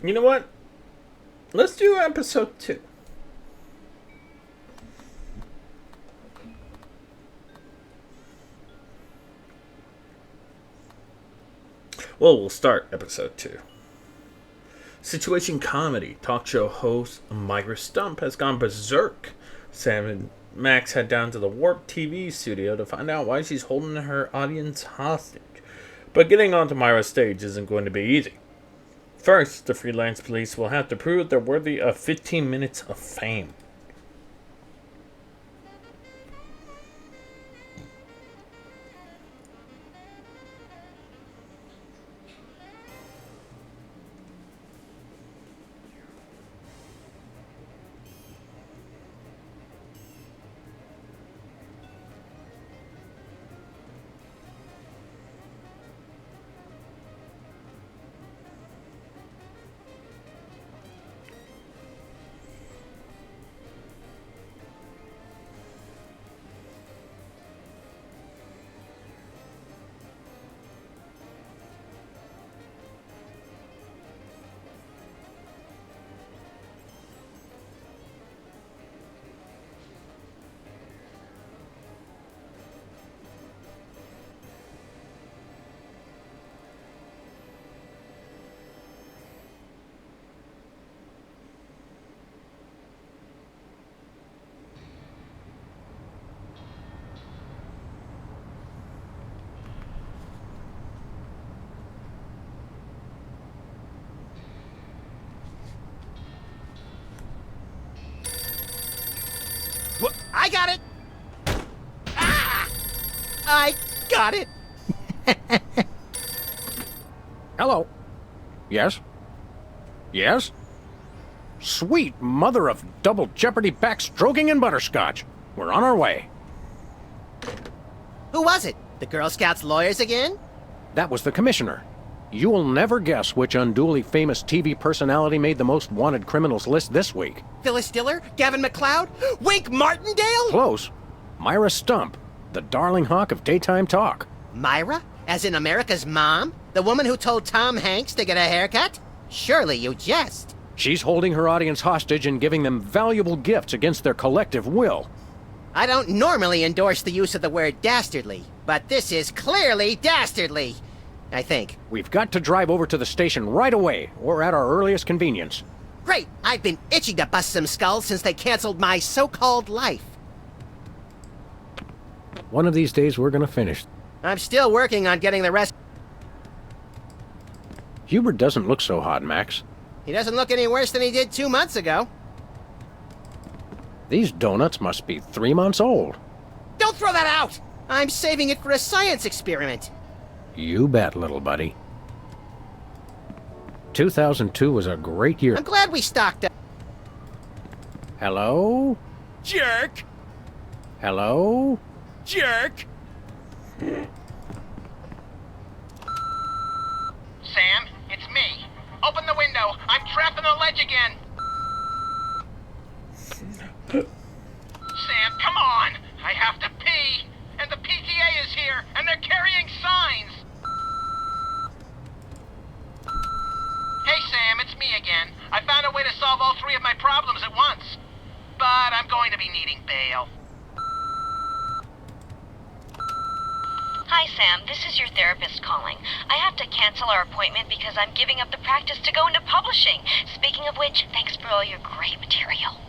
You know what? Let's do episode 2. Well, we'll start episode 2. Situation comedy. Talk show host Myra Stump has gone berserk. Sam and Max head down to the Warp TV studio to find out why she's holding her audience hostage. But getting onto Myra's stage isn't going to be easy. First, the freelance police will have to prove they're worthy of 15 minutes of fame. I got it! Ah! I got it! Hello. Yes? Yes? Sweet mother of double jeopardy backstroking and butterscotch. We're on our way. Who was it? The Girl Scouts lawyers again? That was the commissioner. You will never guess which unduly famous TV personality made the most wanted criminals list this week. Phyllis Diller? Gavin McLeod? Wink Martindale? Close. Myra Stump, the darling hawk of daytime talk. Myra? As in America's mom? The woman who told Tom Hanks to get a haircut? Surely you jest. She's holding her audience hostage and giving them valuable gifts against their collective will. I don't normally endorse the use of the word dastardly, but this is clearly dastardly. I think. We've got to drive over to the station right away, or at our earliest convenience. Great! I've been itching to bust some skulls since they canceled my so-called life. One of these days we're gonna finish. I'm still working on getting the rest. Hubert doesn't look so hot, Max. He doesn't look any worse than he did 2 months ago. These donuts must be 3 months old. Don't throw that out! I'm saving it for a science experiment. You bet, little buddy. 2002 was a great year. I'm glad we stocked up. Hello? Jerk! Hello? Jerk! Sam, it's me. Open the window. I'm trapped on the ledge again. Sam, come on. I have to pee. And the PTA is here, and they're carrying signs. Hey, Sam, it's me again. I found a way to solve all 3 of my problems at once. But I'm going to be needing bail. Hi, Sam. This is your therapist calling. I have to cancel our appointment because I'm giving up the practice to go into publishing. Speaking of which, thanks for all your great material.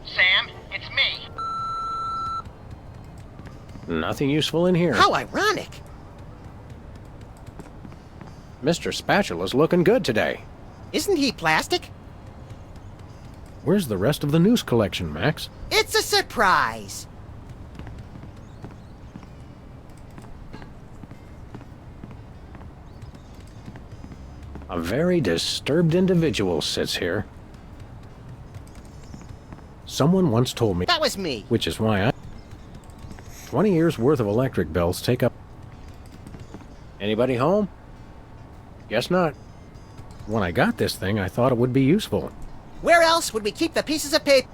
Sam, it's me. Nothing useful in here. How ironic! Mr. Spatula's looking good today. Isn't he plastic? Where's the rest of the news collection, Max? It's a surprise! A very disturbed individual sits here. Someone once told me, That was me. which is why I... 20 years worth of electric bills take up... Anybody home? Guess not. When I got this thing, I thought it would be useful. Where else would we keep the pieces of paper?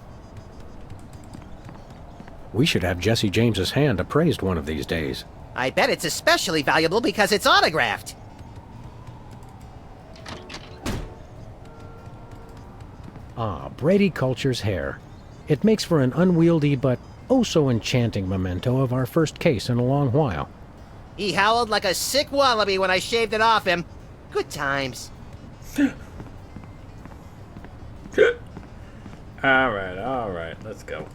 We should have Jesse James's hand appraised one of these days. I bet it's especially valuable because it's autographed. Ah, Brady Culture's hair. It makes for an unwieldy but oh so enchanting memento of our first case in a long while. He howled like a sick wallaby when I shaved it off him. Good times. Alright, let's go.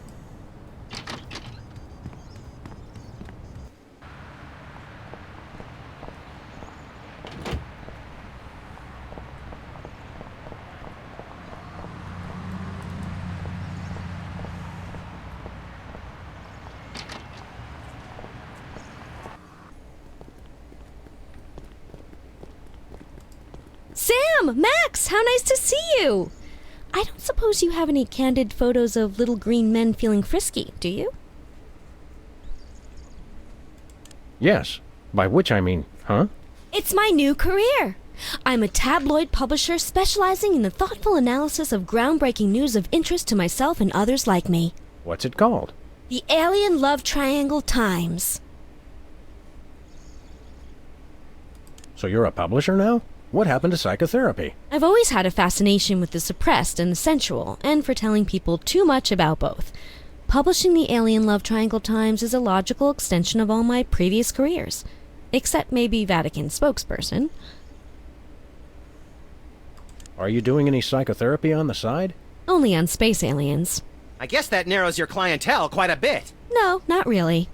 Sam! Max! How nice to see you! I don't suppose you have any candid photos of little green men feeling frisky, do you? Yes, by which I mean, huh? It's my new career! I'm a tabloid publisher specializing in the thoughtful analysis of groundbreaking news of interest to myself and others like me. What's it called? The Alien Love Triangle Times. So you're a publisher now? What happened to psychotherapy? I've always had a fascination with the suppressed and the sensual, and for telling people too much about both. Publishing the Alien Love Triangle Times is a logical extension of all my previous careers. Except maybe Vatican spokesperson. Are you doing any psychotherapy on the side? Only on space aliens. I guess that narrows your clientele quite a bit. No, not really.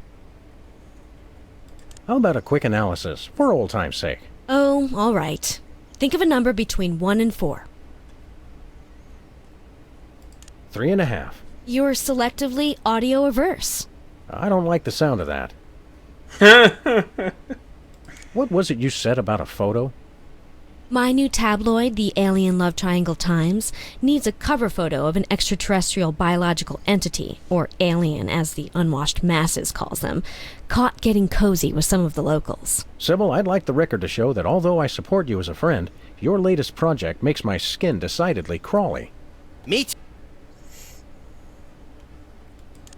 How about a quick analysis, for old time's sake? Oh, all right. Think of a number between 1 and 4. 3.5. You're selectively audio averse. I don't like the sound of that. What was it you said about a photo? My new tabloid, the Alien Love Triangle Times, needs a cover photo of an extraterrestrial biological entity, or alien as the unwashed masses calls them, caught getting cozy with some of the locals. Sybil, I'd like the record to show that although I support you as a friend, your latest project makes my skin decidedly crawly. Me too.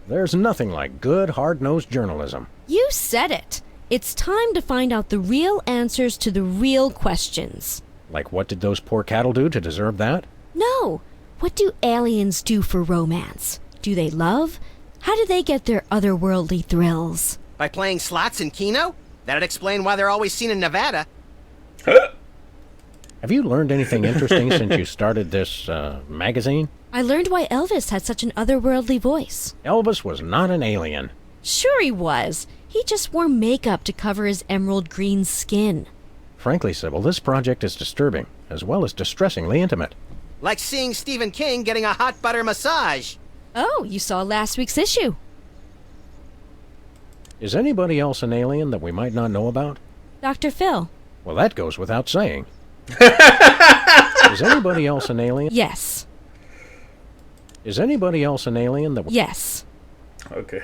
There's nothing like good, hard-nosed journalism. You said it! It's time to find out the real answers to the real questions. Like what did those poor cattle do to deserve that? No! What do aliens do for romance? Do they love? How do they get their otherworldly thrills? By playing slots in Keno? That'd explain why they're always seen in Nevada. Have you learned anything interesting since you started this, magazine? I learned why Elvis had such an otherworldly voice. Elvis was not an alien. Sure he was. He just wore makeup to cover his emerald green skin. Frankly, Sybil, this project is disturbing, as well as distressingly intimate. Like seeing Stephen King getting a hot butter massage. Oh, you saw last week's issue. Is anybody else an alien that we might not know about? Dr. Phil. Well, that goes without saying. Is anybody else an alien? Yes. Is anybody else an alien that... Yes. Okay.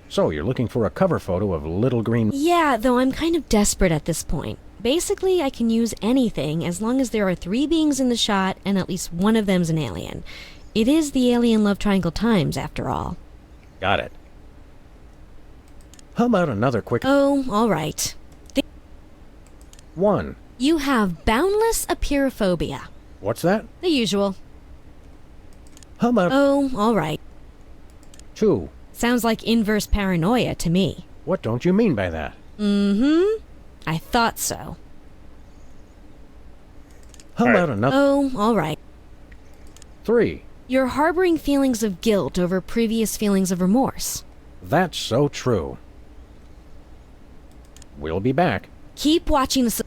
So, you're looking for a cover photo of little green... Yeah, though I'm kind of desperate at this point. Basically, I can use anything as long as there are 3 beings in the shot and at least one of them's an alien. It is the Alien Love Triangle Times, after all. Got it. How about another quick... Oh, all right. 1. You have boundless apeirophobia. What's that? The usual. How about... Oh, all right. 2. Sounds like inverse paranoia to me. What don't you mean by that? Mm-hmm. I thought so. How about another... Oh, all right. 3. You're harboring feelings of guilt over previous feelings of remorse. That's so true. We'll be back. Keep watching the...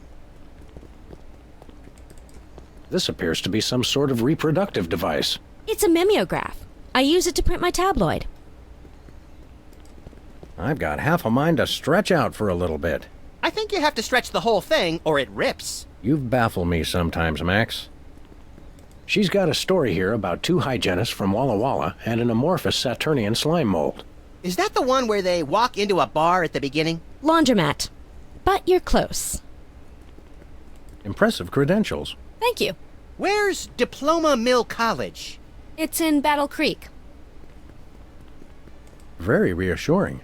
This appears to be some sort of reproductive device. It's a mimeograph. I use it to print my tabloid. I've got half a mind to stretch out for a little bit. I think you have to stretch the whole thing, or it rips. You baffle me sometimes, Max. She's got a story here about 2 hygienists from Walla Walla and an amorphous Saturnian slime mold. Is that the one where they walk into a bar at the beginning? Laundromat. But you're close. Impressive credentials. Thank you. Where's Diploma Mill College? It's in Battle Creek. Very reassuring.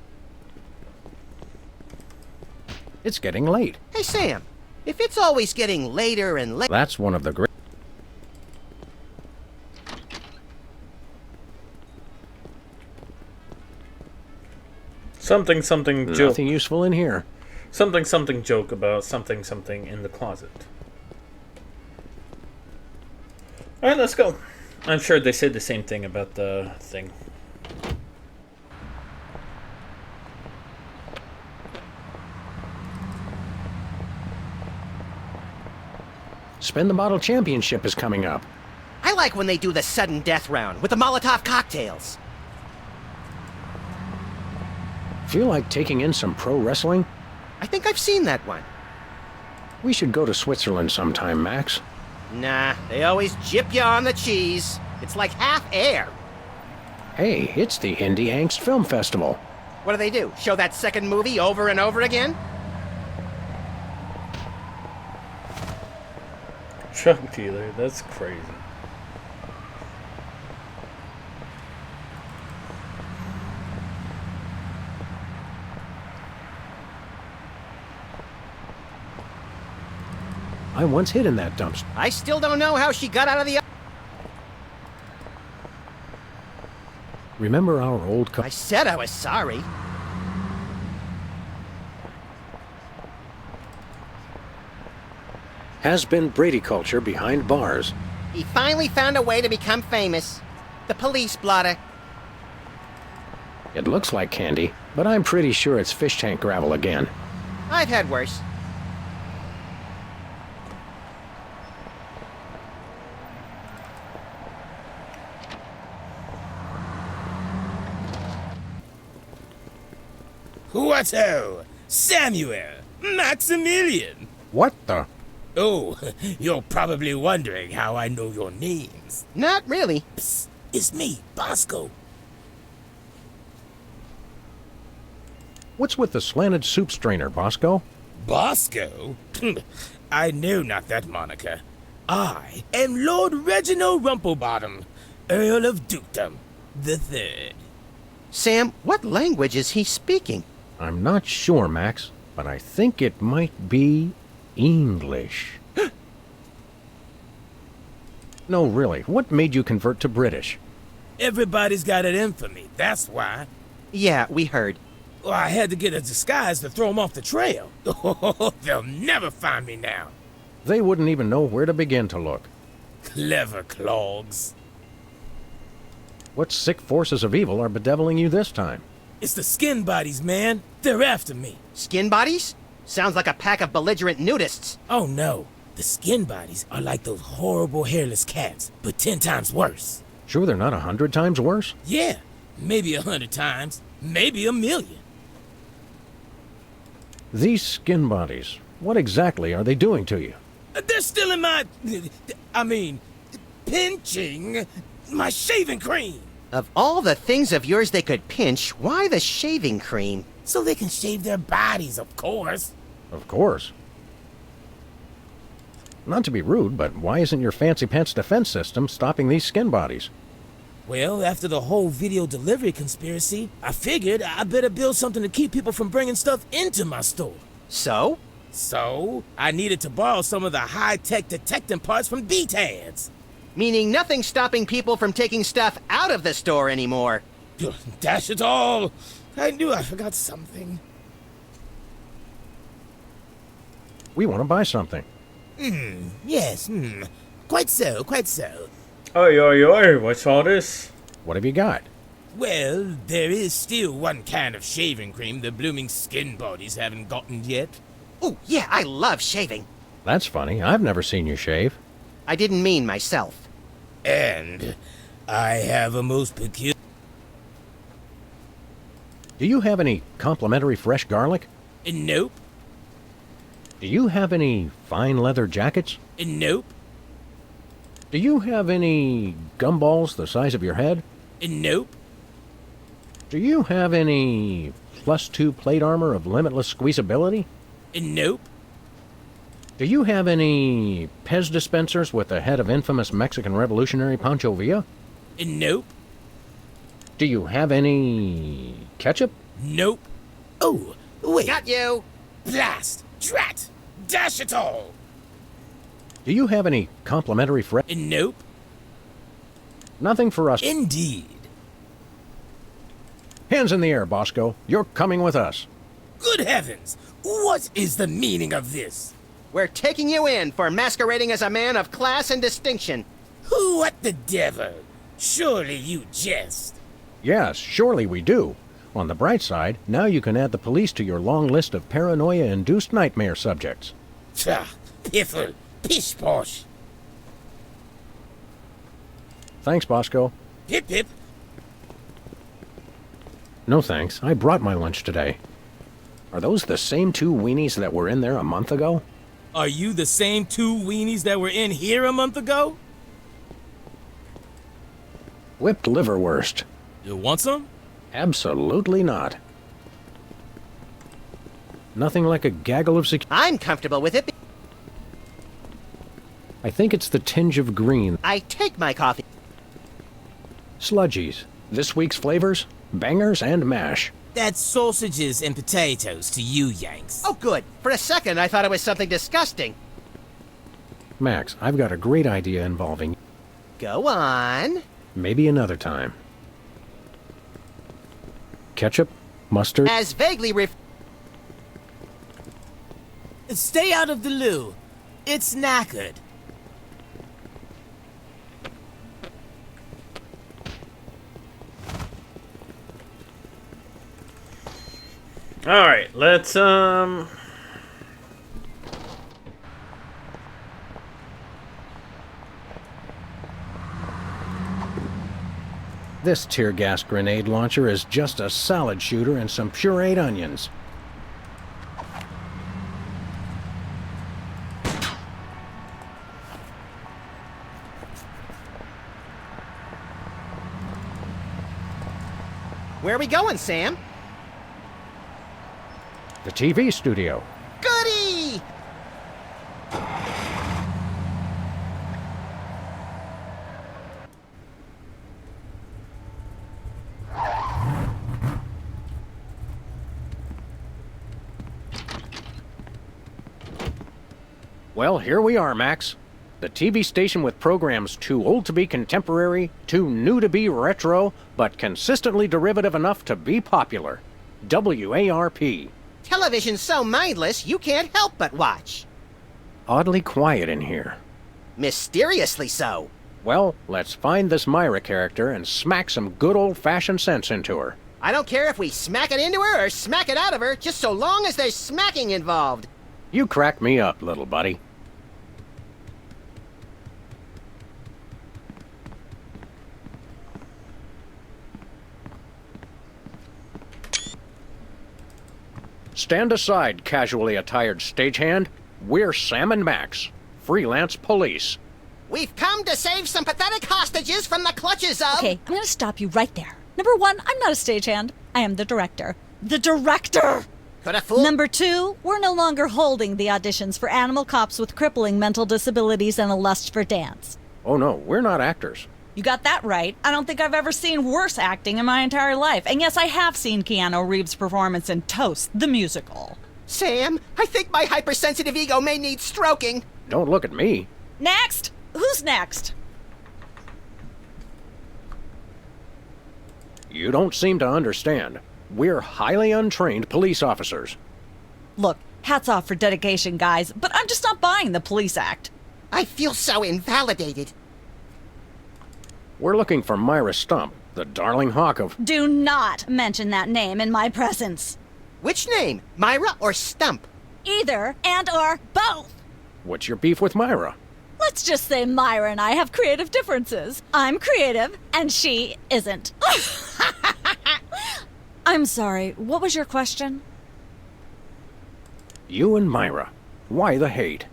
It's getting late. Hey, Sam, if it's always getting later and later... That's one of the great... Something joke. Nothing useful in here. Something joke about something in the closet. Alright, let's go. I'm sure they said the same thing about the thing. Spin the Bottle Championship is coming up. I like when they do the sudden death round with the Molotov cocktails. Feel like taking in some pro wrestling? I think I've seen that one. We should go to Switzerland sometime, Max. Nah, they always jip you on the cheese. It's like half air. Hey, it's the Indie Angst Film Festival. What do? Show that second movie over and over again? Drug dealer, that's crazy. I once hid in that dumpster. I still don't know how she got out of the... Remember our old I said I was sorry. Has been Brady culture behind bars. He finally found a way to become famous. The police blotter. It looks like candy, but I'm pretty sure it's fish tank gravel again. I've had worse. What-o? Samuel! Maximilian! What the? Oh, you're probably wondering how I know your names. Not really. Psst, it's me, Bosco. What's with the slanted soup strainer, Bosco? Bosco? I know not that moniker. I am Lord Reginald Rumplebottom, Earl of Dukedom the Third. Sam, what language is he speaking? I'm not sure, Max, but I think it might be English. No, really, what made you convert to British? Everybody's got it in for me, that's why. Yeah, we heard. Well, I had to get a disguise to throw them off the trail. They'll never find me now. They wouldn't even know where to begin to look. Clever clogs. What sick forces of evil are bedeviling you this time? It's the skin bodies, man. They're after me. Skin bodies? Sounds like a pack of belligerent nudists. Oh no, the skin bodies are like those horrible hairless cats, but 10 times worse. Sure they're not 100 times worse? Yeah, maybe 100 times, maybe 1,000,000. These skin bodies, what exactly are they doing to you? They're still in my... pinching my shaving cream. Of all the things of yours they could pinch, why the shaving cream? So they can shave their bodies, of course. Of course. Not to be rude, but why isn't your fancy pants defense system stopping these skin bodies? Well, after the whole video delivery conspiracy, I figured I better build something to keep people from bringing stuff into my store. So? So, I needed to borrow some of the high-tech detecting parts from B-Tads. Meaning nothing's stopping people from taking stuff out of the store anymore. Dash it all! I knew I forgot something. We want to buy something. Yes, Quite so, quite so. Oi, what's all this? What have you got? Well, there is still one kind of shaving cream the blooming skin bodies haven't gotten yet. Oh, yeah, I love shaving. That's funny. I've never seen you shave. I didn't mean myself. And I have a most peculiar... Do you have any complimentary fresh garlic? Nope, Do you have any fine leather jackets? nope, Do you have any gumballs the size of your head? nope, Do you have any +2 plate armor of limitless squeezability? nope, Do you have any Pez dispensers with the head of infamous Mexican revolutionary Pancho Villa? nope, Do you have any ketchup? nope. Oh, wait. Got you! Blast! Drat! Dash it all! Do you have any complimentary friends? Nope. Nothing for us. Indeed. Hands in the air, Bosco. You're coming with us. Good heavens! What is the meaning of this? We're taking you in for masquerading as a man of class and distinction. What the devil? Surely you jest. Yes, surely we do. On the bright side, now you can add the police to your long list of paranoia-induced nightmare subjects. Tch, piffle, pish-posh. Thanks, Bosco. Hip hip. No thanks. I brought my lunch today. Are those the same two weenies that were in there a month ago? Are you the same two weenies that were in here a month ago? Whipped liverwurst. You want some? Absolutely not. Nothing like a gaggle of I'm comfortable with it. I think it's the tinge of green. I take my coffee. Sludgies. This week's flavors? Bangers and mash. That's sausages and potatoes to you Yanks. Oh, good. For a second, I thought it was something disgusting. Max, I've got a great idea involving... Go on. Maybe another time. Ketchup? Mustard? As vaguely Stay out of the loo. It's knackered. All right, let's This tear gas grenade launcher is just a salad shooter and some pureed onions. Where are we going, Sam? The TV studio. Goody! Well, here we are, Max. The TV station with programs too old to be contemporary, too new to be retro, but consistently derivative enough to be popular. WARP. Television's so mindless, you can't help but watch. Oddly quiet in here. Mysteriously so. Well, let's find this Myra character and smack some good old-fashioned sense into her. I don't care if we smack it into her or smack it out of her, just so long as there's smacking involved. You crack me up, little buddy. Stand aside, casually attired stagehand. We're Sam and Max, freelance police. We've come to save some pathetic hostages from the clutches of... Okay, I'm gonna stop you right there. Number one, I'm not a stagehand. I am the director. The director! Could a fool... Number two, we're no longer holding the auditions for animal cops with crippling mental disabilities and a lust for dance. Oh no, we're not actors. You got that right. I don't think I've ever seen worse acting in my entire life. And yes, I have seen Keanu Reeves' performance in Toast, the musical. Sam, I think my hypersensitive ego may need stroking. Don't look at me. Next! Who's next? You don't seem to understand. We're highly untrained police officers. Look, hats off for dedication, guys, but I'm just not buying the police act. I feel so invalidated. We're looking for Myra Stump, the darling hawk of... Do not mention that name in my presence. Which name, Myra or Stump? Either and or both. What's your beef with Myra? Let's just say Myra and I have creative differences. I'm creative, and she isn't. I'm sorry, what was your question? You and Myra. Why the hate?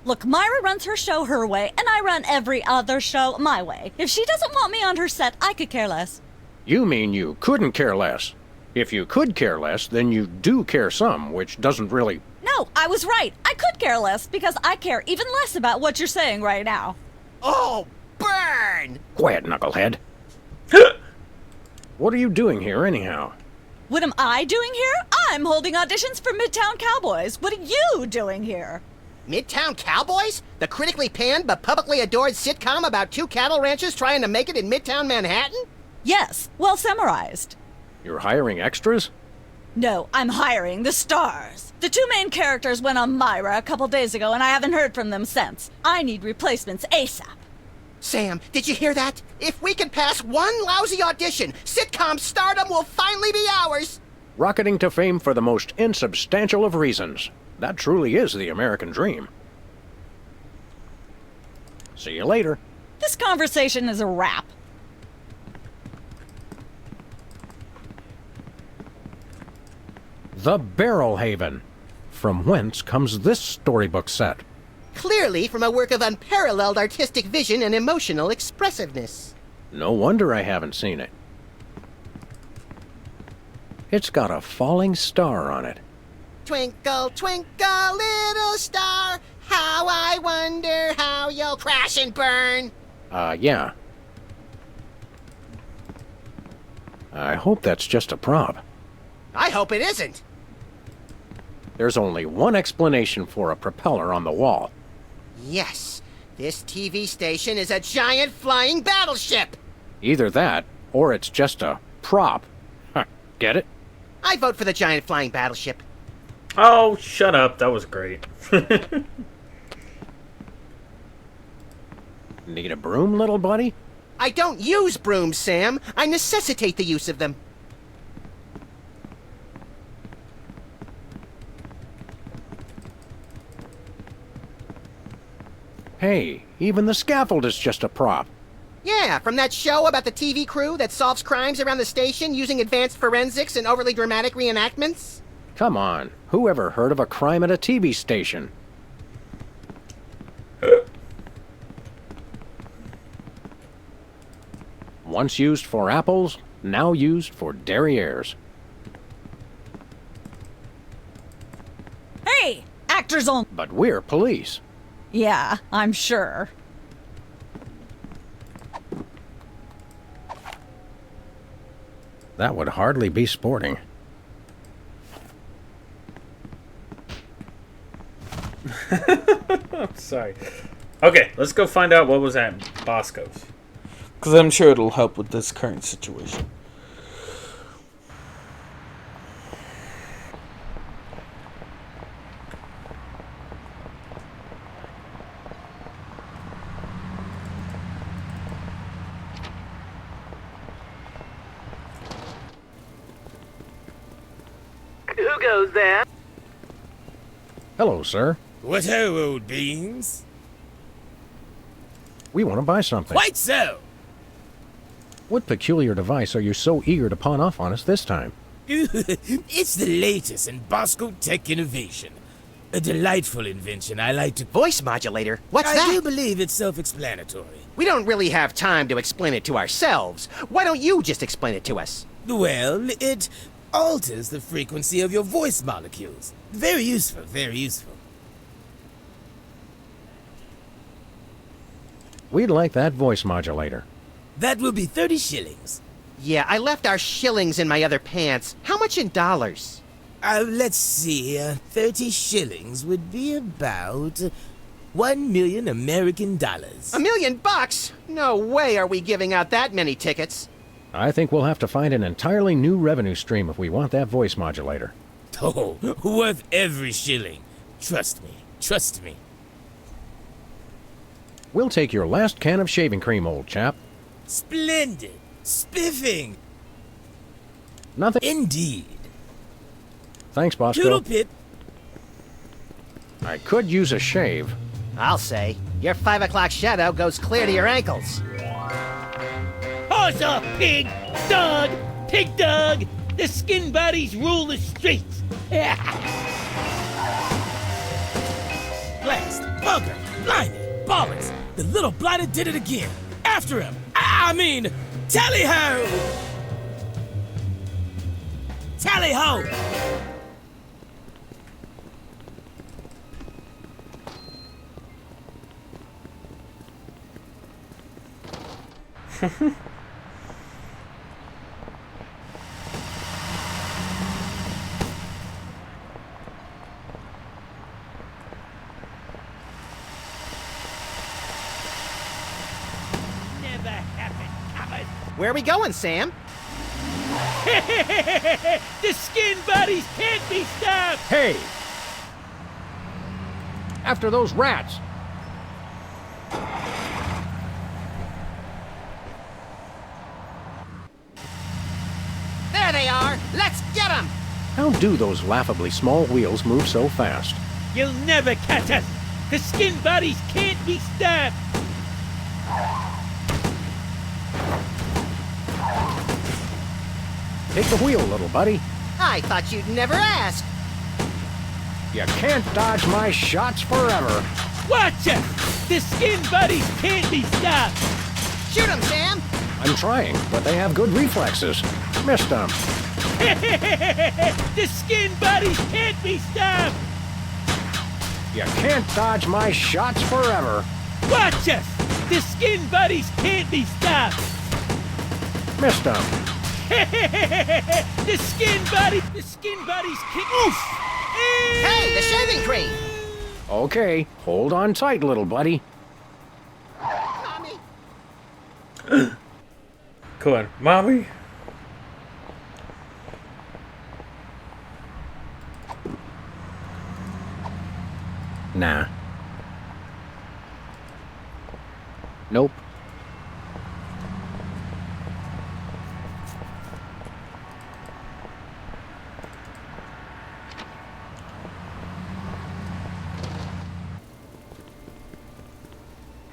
Look, Myra runs her show her way, and I run every other show my way. If she doesn't want me on her set, I could care less. You mean you couldn't care less? If you could care less, then you do care some, which doesn't really... No, I was right. I could care less, because I care even less about what you're saying right now. Oh, burn! Quiet, knucklehead. What are you doing here, anyhow? What am I doing here? I'm holding auditions for Midtown Cowboys. What are you doing here? Midtown Cowboys? The critically panned but publicly adored sitcom about two cattle ranchers trying to make it in Midtown Manhattan? Yes, well summarized. You're hiring extras? No, I'm hiring the stars. The two main characters went on Myra a couple days ago, and I haven't heard from them since. I need replacements ASAP. Sam, did you hear that? If we can pass one lousy audition, sitcom stardom will finally be ours! Rocketing to fame for the most insubstantial of reasons. That truly is the American dream. See you later. This conversation is a wrap. The Barrel Haven. From whence comes this storybook set? Clearly from a work of unparalleled artistic vision and emotional expressiveness. No wonder I haven't seen it. It's got a falling star on it. Twinkle, twinkle, little star, how I wonder how you'll crash and burn. Yeah. I hope that's just a prop. I hope it isn't. There's only one explanation for a propeller on the wall. Yes, this TV station is a giant flying battleship. Either that, or it's just a prop. Huh, get it? I vote for the giant flying battleship. Oh, shut up. That was great. Need a broom, little buddy? I don't use brooms, Sam. I necessitate the use of them. Hey, even the scaffold is just a prop. Yeah, from that show about the TV crew that solves crimes around the station using advanced forensics and overly dramatic reenactments. Come on, who ever heard of a crime at a TV station? Once used for apples, now used for derrieres. Hey, actors only. But we're police. Yeah, I'm sure. That would hardly be sporting. I'm sorry. Okay, let's go find out what was at Bosco's. Because I'm sure it'll help with this current situation. Who goes there? Hello, sir. What ho, old beans? We want to buy something. Quite so. What peculiar device are you so eager to pawn off on us this time? It's the latest in Bosco tech innovation. A delightful invention I like to... Voice modulator? What's I that? do believe it's self-explanatory. We don't really have time to explain it to ourselves. Why don't you just explain it to us? Well, it alters the frequency of your voice molecules. Very useful, very useful. We'd like that voice modulator. That will be 30 shillings. Yeah, I left our shillings in my other pants. How much in dollars? Let's see. 30 shillings would be about 1 million American dollars. $1 million? No way are we giving out that many tickets. I think we'll have to find an entirely new revenue stream if we want that voice modulator. Oh, worth every shilling. Trust me, trust me. We'll take your last can of shaving cream, old chap. Splendid. Spiffing. Nothing. Indeed. Thanks, Bosco. Doodle pip. I could use a shave. I'll say. Your 5 o'clock shadow goes clear to your ankles. Horse off, pig! Dog! Pig dog! The skin bodies rule the streets! Blast. Bugger. Blimey. Bollocks. The little blighter did it again. After him. I mean, tally-ho! Tally-ho! Where are we going, Sam? The skin buddies can't be stopped! Hey! After those rats! There they are! Let's get them! How do those laughably small wheels move so fast? You'll never catch us! The skin buddies can't be stopped! Take the wheel, little buddy. I thought you'd never ask. You can't dodge my shots forever. Watch us! The skin buddies can't be stopped! Shoot them, Sam! I'm trying, but they have good reflexes. Missed them. The skin buddies can't be stopped! You can't dodge my shots forever. Watch us! The skin buddies can't be stopped! Missed them. The skin buddies can't... Oof! Hey, the shaving cream! Okay, hold on tight, little buddy. Mommy. Come on, Mommy. Nah. Nope.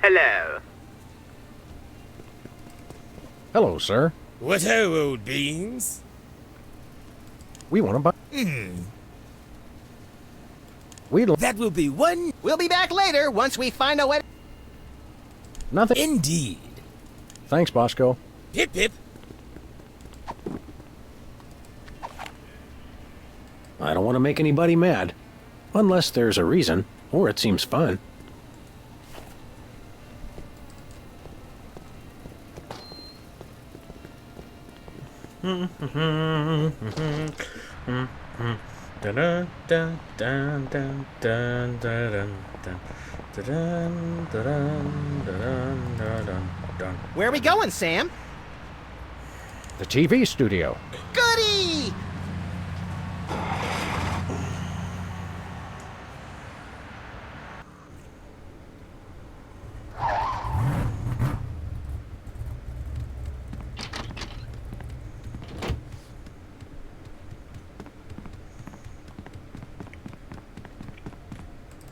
Hello. Hello, sir. What ho, old beans? We want to buy... That will be one... We'll be back later once we find a way. Nothing. Indeed. Thanks, Bosco. Pip pip. I don't want to make anybody mad. Unless there's a reason, or it seems fun. Where are we going, Sam? The TV studio. Goody!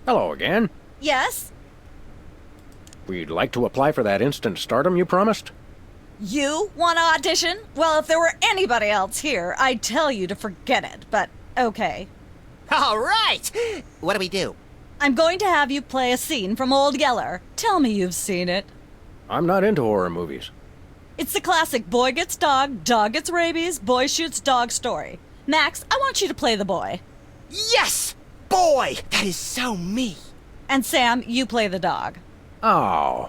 Hello again. Yes? We'd like to apply for that instant stardom you promised. You want to audition? Well, if there were anybody else here, I'd tell you to forget it, but okay. All right! What do we do? I'm going to have you play a scene from Old Yeller. Tell me you've seen it. I'm not into horror movies. It's the classic boy gets dog gets rabies, boy shoots dog story. Max, I want you to play the boy. Yes! Boy, that is so me. And Sam, you play the dog. Oh.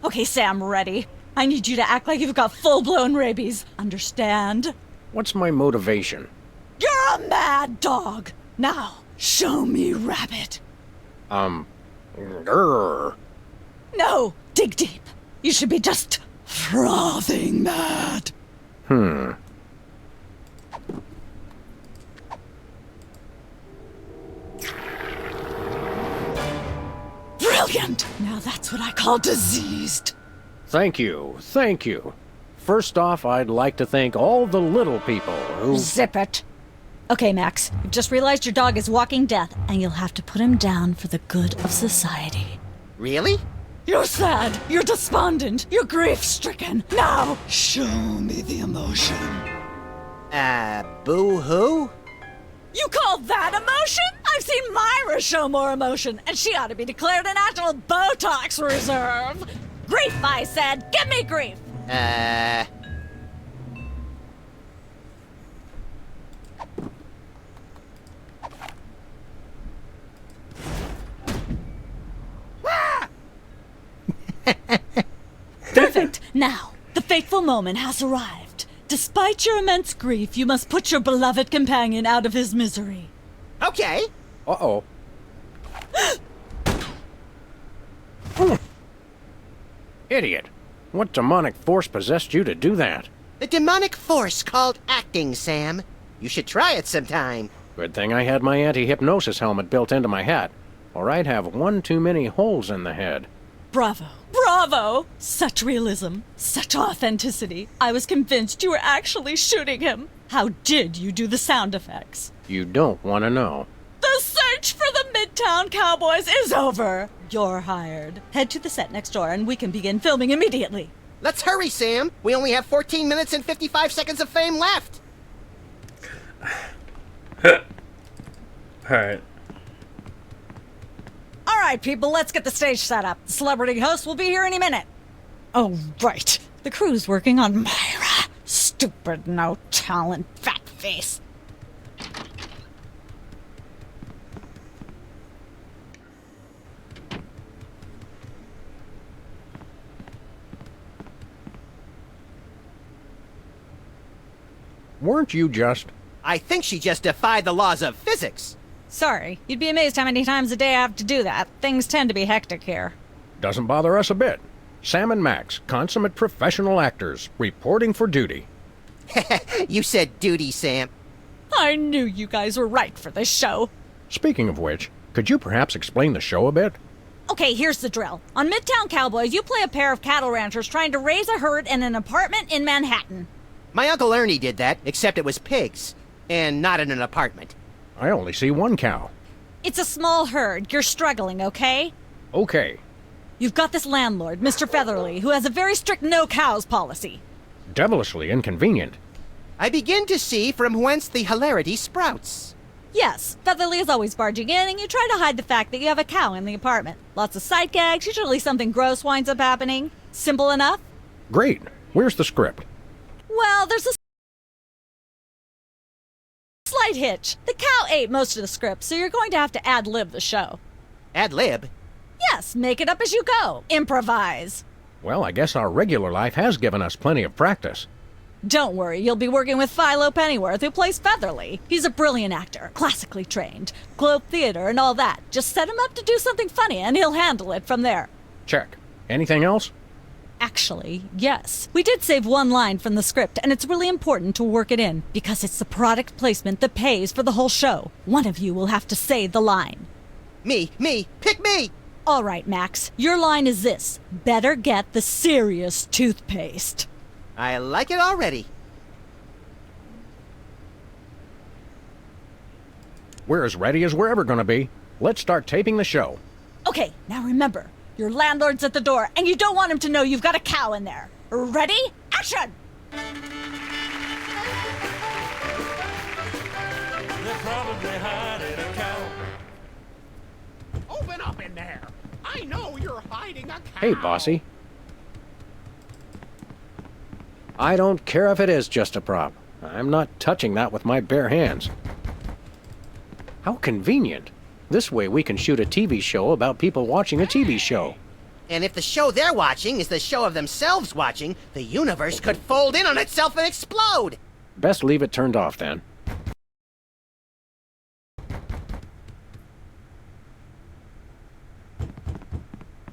Okay, Sam, ready? I need you to act like you've got full-blown rabies. Understand? What's my motivation? You're a mad dog. Now, show me rabbit. Grr. No, dig deep. You should be just frothing mad. Brilliant! Now that's what I call diseased. Thank you, thank you. First off, I'd like to thank all the little people who... Zip it. Okay, Max, you've just realized your dog is walking death, and you'll have to put him down for the good of society. Really? You're sad, you're despondent, you're grief-stricken. Now, show me the emotion. Boo-hoo? You call that emotion? I've seen Myra show more emotion, and she ought to be declared a national Botox reserve. Grief, I said. Give me grief. Perfect. Now, the fateful moment has arrived. Despite your immense grief, you must put your beloved companion out of his misery. Okay. Uh-oh. Idiot. What demonic force possessed you to do that? The demonic force called acting, Sam. You should try it sometime. Good thing I had my anti-hypnosis helmet built into my hat, or I'd have one too many holes in the head. Bravo. Bravo! Such realism. Such authenticity. I was convinced you were actually shooting him. How did you do the sound effects? You don't want to know. The search for the Midtown Cowboys is over. You're hired. Head to the set next door and we can begin filming immediately. Let's hurry, Sam. We only have 14 minutes and 55 seconds of fame left. Alright. All right, people, let's get the stage set up. The celebrity host will be here any minute. Oh, right. The crew's working on Myra. Stupid, no talent, fat face. Weren't you just... I think she just defied the laws of physics. Sorry, you'd be amazed how many times a day I have to do that. Things tend to be hectic here. Doesn't bother us a bit. Sam and Max, consummate professional actors, reporting for duty. You said duty, Sam. I knew you guys were right for this show. Speaking of which, could you perhaps explain the show a bit? Okay, here's the drill. On Midtown Cowboys, you play a pair of cattle ranchers trying to raise a herd in an apartment in Manhattan. My Uncle Ernie did that, except it was pigs. And not in an apartment. I only see one cow. It's a small herd. You're struggling, okay? Okay. You've got this landlord, Mr. Featherly, who has a very strict no cows policy. Devilishly inconvenient. I begin to see from whence the hilarity sprouts. Yes, Featherly is always barging in, and you try to hide the fact that you have a cow in the apartment. Lots of sight gags, usually something gross winds up happening. Simple enough? Great. Where's the script? Well, there's a slight hitch. The cow ate most of the script, so you're going to have to ad-lib the show. Ad-lib? Yes, make it up as you go. Improvise. Well, I guess our regular life has given us plenty of practice. Don't worry, you'll be working with Philo Pennyworth, who plays Featherly. He's a brilliant actor, classically trained, Globe Theater and all that. Just set him up to do something funny, and he'll handle it from there. Check. Anything else? Actually, yes. We did save one line from the script, and it's really important to work it in, because it's the product placement that pays for the whole show. One of you will have to say the line. Me, pick me! All right, Max, your line is this. Better get the serious toothpaste. I like it already. We're as ready as we're ever gonna be. Let's start taping the show. Okay, now remember, your landlord's at the door, and you don't want him to know you've got a cow in there. Ready? Action! They're probably hiding a cow. Open up in there. I know you're hiding a cow. Hey, bossy. I don't care if it is just a prop. I'm not touching that with my bare hands. How convenient. This way we can shoot a TV show about people watching a TV show. And if the show they're watching is the show of themselves watching, the universe could fold in on itself and explode! Best leave it turned off then.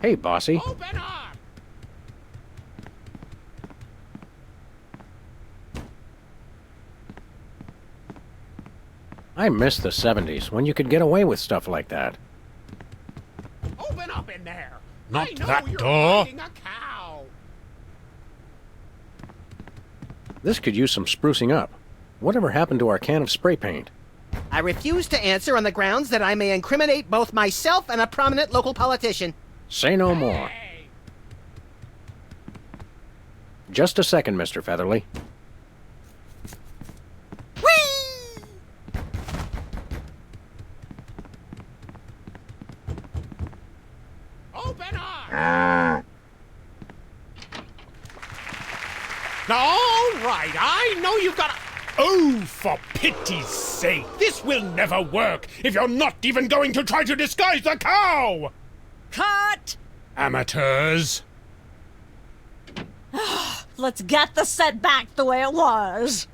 Hey, bossy. Open up! I miss the 70s when you could get away with stuff like that. Open up in there. Not I know that you're door. hiding a cow. This could use some sprucing up. Whatever happened to our can of spray paint? I refuse to answer on the grounds that I may incriminate both myself and a prominent local politician. Say no more. Hey. Just a second, Mr. Featherly. Open up! All right, I know you've got a... Oh, for pity's sake! This will never work if you're not even going to try to disguise the cow! Cut! Amateurs! Let's get the set back the way it was.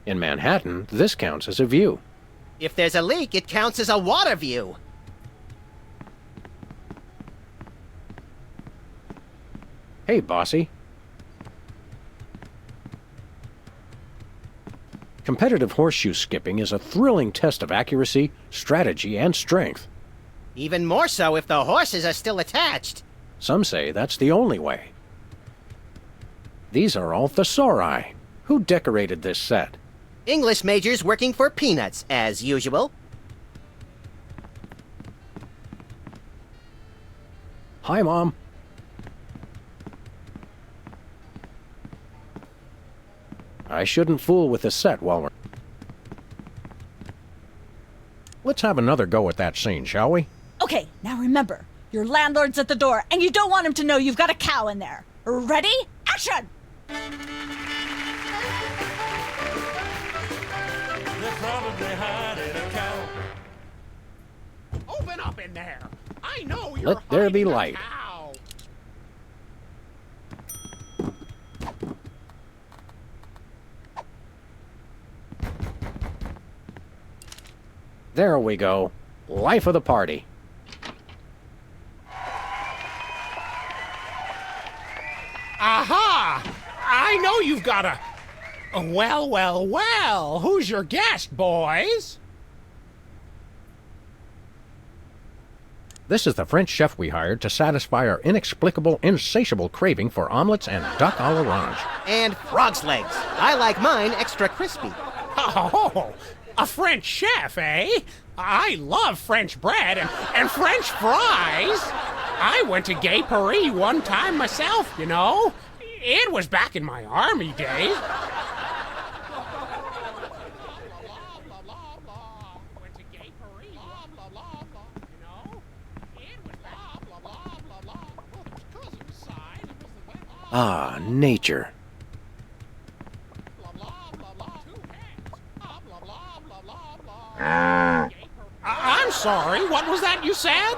In Manhattan, this counts as a view. If there's a leak, it counts as a water view. Hey, bossy. Competitive horseshoe skipping is a thrilling test of accuracy, strategy, and strength. Even more so if the horses are still attached. Some say that's the only way. These are all thesauri. Who decorated this set? English majors working for peanuts, as usual. Hi, Mom. I shouldn't fool with the set while we're... Let's have another go at that scene, shall we? Okay, now remember, your landlord's at the door, and you don't want him to know you've got a cow in there. Ready? Action! They're probably hiding a cow. Open up in there. I know you're Let there be hiding a light. cow. There we go. Life of the party. Aha! I know you've got a... Well, well, well. Who's your guest, boys? This is the French chef we hired to satisfy our inexplicable, insatiable craving for omelets and duck à l'orange. And frog's legs. I like mine extra crispy. Oh, a French chef, eh? I love French bread and French fries. I went to Gay Paris one time myself, you know. It was back in my army days. Ah, nature. I'm sorry, what was that you said?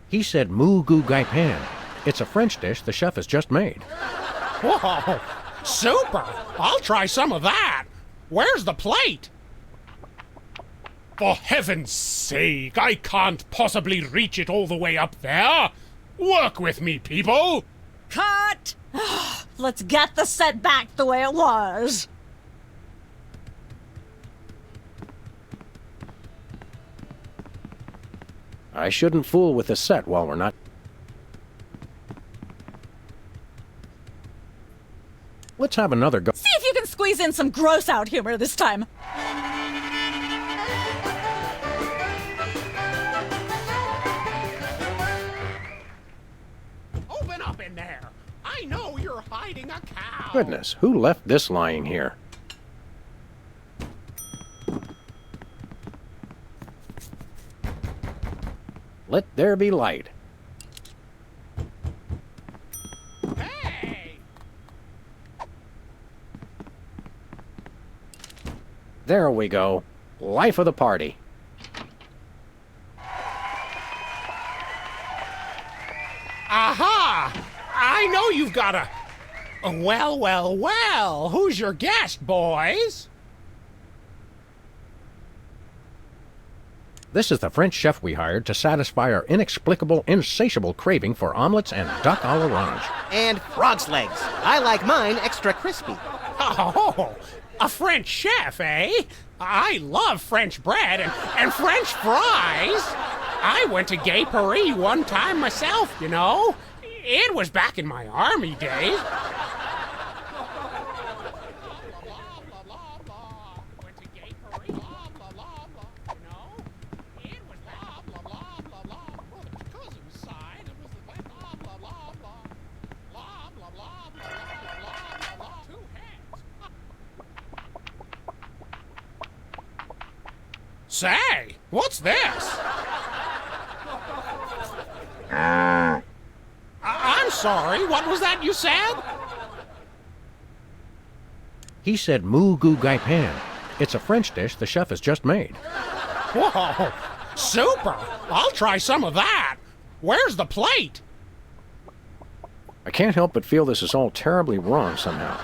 He said moo goo gai pan. It's a French dish the chef has just made. Whoa, super! I'll try some of that. Where's the plate? For heaven's sake, I can't possibly reach it all the way up there. Work with me, people. Cut! Let's get the set back the way it was. I shouldn't fool with the set while we're not... Let's have another go. See if you can squeeze in some gross out humor this time. Open up in there. I know you're hiding a cow. Goodness, who left this lying here? Let there be light. Hey! There we go. Life of the party. Aha! I know you've got a... Well, well, well. Who's your guest, boys? This is the French chef we hired to satisfy our inexplicable, insatiable craving for omelets and duck à l'orange. And frog's legs. I like mine extra crispy. Oh, a French chef, eh? I love French bread and French fries. I went to Gay Paris one time myself, you know. It was back in my army days. Say, what's this? I'm sorry, what was that you said? He said moo goo gai pan. It's a French dish the chef has just made. Whoa, super! I'll try some of that. Where's the plate? I can't help but feel this is all terribly wrong somehow.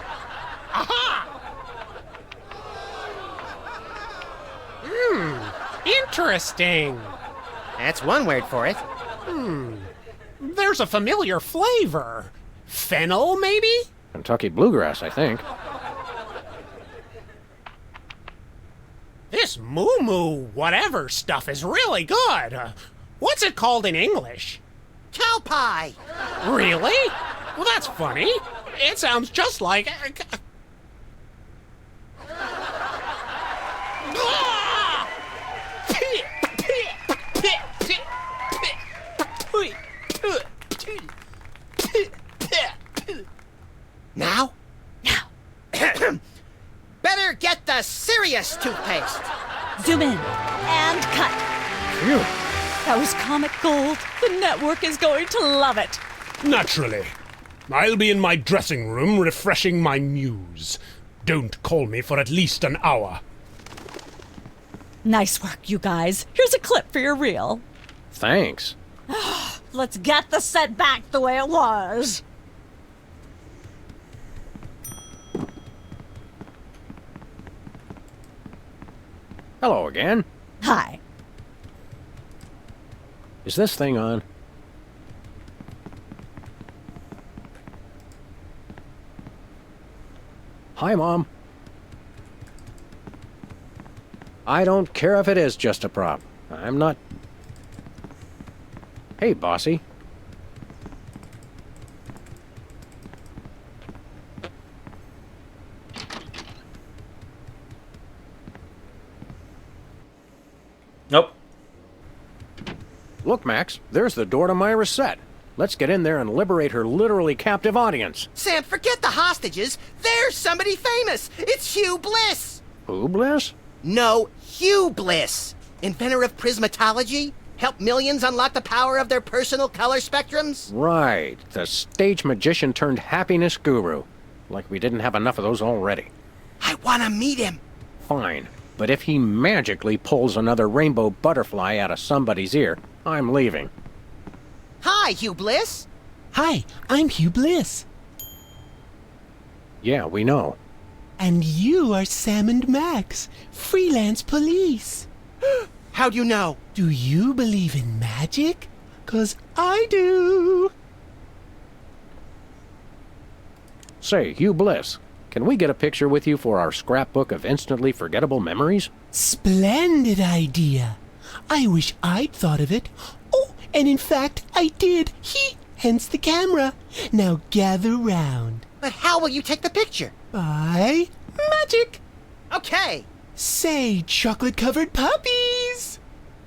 Aha! Interesting. That's one word for it. There's a familiar flavor. Fennel, maybe? Kentucky bluegrass, I think. This moo-moo whatever stuff is really good. What's it called in English? Cow pie! Really? Well, that's funny. It sounds just like... Now? Better get the serious toothpaste. Zoom in and cut. Phew. That was comic gold. The network is going to love it. Naturally. I'll be in my dressing room refreshing my muse. Don't call me for at least an hour. Nice work, you guys. Here's a clip for your reel. Thanks. Let's get the set back the way it was. Hello again. Hi. Is this thing on? Hi, Mom. I don't care if it is just a prop. I'm not... Hey, Bossy. Nope. Look, Max, there's the door to Myra's set. Let's get in there and liberate her literally captive audience. Sam, forget the hostages. There's somebody famous. It's Hugh Bliss. Who, Bliss? No, Hugh Bliss. Inventor of prismatology. Helped millions unlock the power of their personal color spectrums. Right, the stage magician turned happiness guru. Like we didn't have enough of those already. I want to meet him. Fine, but if he magically pulls another rainbow butterfly out of somebody's ear, I'm leaving. Hi, Hugh Bliss. Hi, I'm Hugh Bliss. Yeah, we know. And you are Sam and Max, freelance police. How'd you know? Do you believe in magic? 'Cause I do. Say, Hugh Bliss, can we get a picture with you for our scrapbook of instantly forgettable memories? Splendid idea. I wish I'd thought of it. Oh, and in fact, I did. Hence the camera. Now gather round. But how will you take the picture? By magic. Okay. Say, chocolate-covered puppies.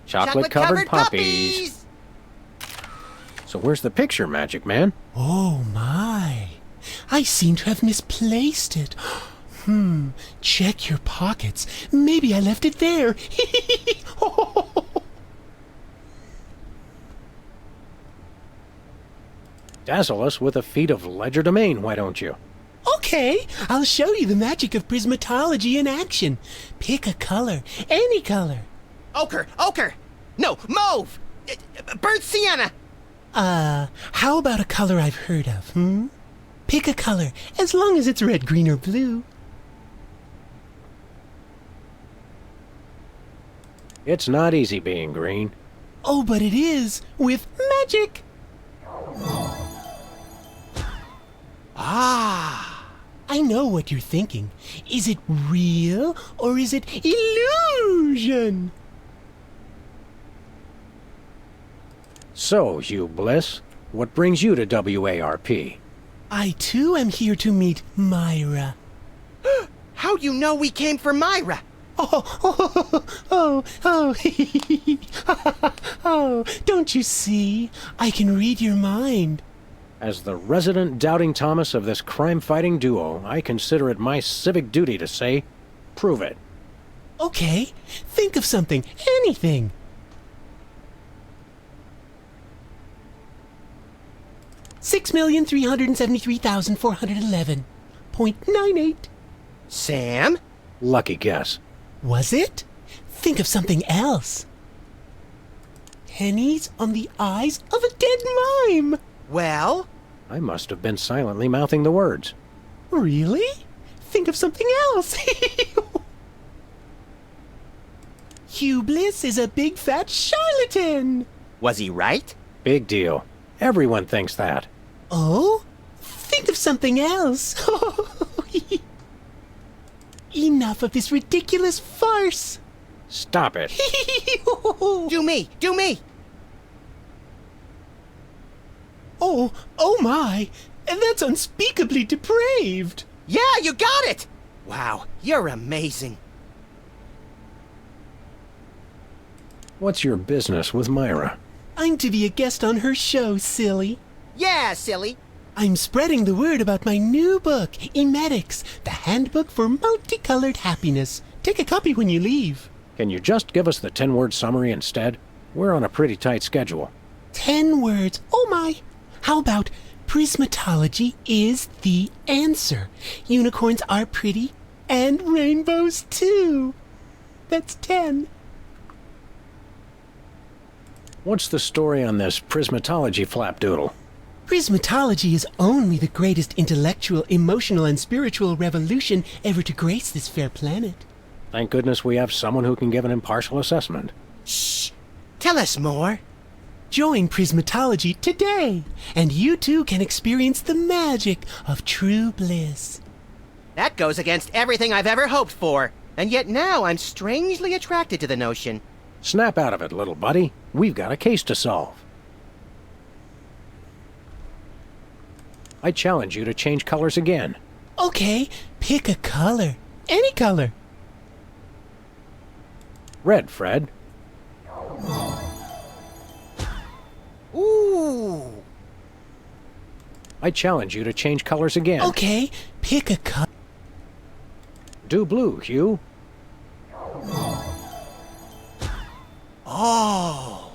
Chocolate-covered puppies. So where's the picture, Magic Man? Oh, my. I seem to have misplaced it. Check your pockets. Maybe I left it there. Dazzle us with a feat of legerdemain, why don't you? Okay, I'll show you the magic of prismatology in action. Pick a color, any color. Ochre. No, mauve. Burnt sienna. How about a color I've heard of, Pick a color, as long as it's red, green, or blue. It's not easy being green. Oh, but it is, with magic. I know what you're thinking. Is it real or is it illusion? So, Hugh Bliss, what brings you to WARP? I too am here to meet Myra. How do you know we came for Myra? Oh, don't you see? I can read your mind. As the resident doubting Thomas of this crime-fighting duo, I consider it my civic duty to say, prove it. Okay, think of something, anything. $6,373,411.98. Sam? Lucky guess. Was it? Think of something else. Pennies on the eyes of a dead mime. Well? I must have been silently mouthing the words. Really? Think of something else. Hugh Bliss is a big fat charlatan. Was he right? Big deal. Everyone thinks that. Oh? Think of something else. Enough of this ridiculous farce. Stop it. Do me! Do me! Oh my! That's unspeakably depraved! Yeah, you got it! Wow, you're amazing. What's your business with Myra? I'm to be a guest on her show, silly. Yeah, silly. I'm spreading the word about my new book, Emetics, the Handbook for Multicolored Happiness. Take a copy when you leave. Can you just give us the 10-word summary instead? We're on a pretty tight schedule. 10 words. Oh my! How about prismatology is the answer? Unicorns are pretty, and rainbows too. That's 10. What's the story on this prismatology flapdoodle? Prismatology is only the greatest intellectual, emotional, and spiritual revolution ever to grace this fair planet. Thank goodness we have someone who can give an impartial assessment. Shh! Tell us more. Join Prismatology today, and you too can experience the magic of true bliss. That goes against everything I've ever hoped for, and yet now I'm strangely attracted to the notion. Snap out of it, little buddy. We've got a case to solve. I challenge you to change colors again. Okay, pick a color. Any color. Red, Fred. Ooh! I challenge you to change colors again. Okay, pick a color. Do blue, Hugh. Oh!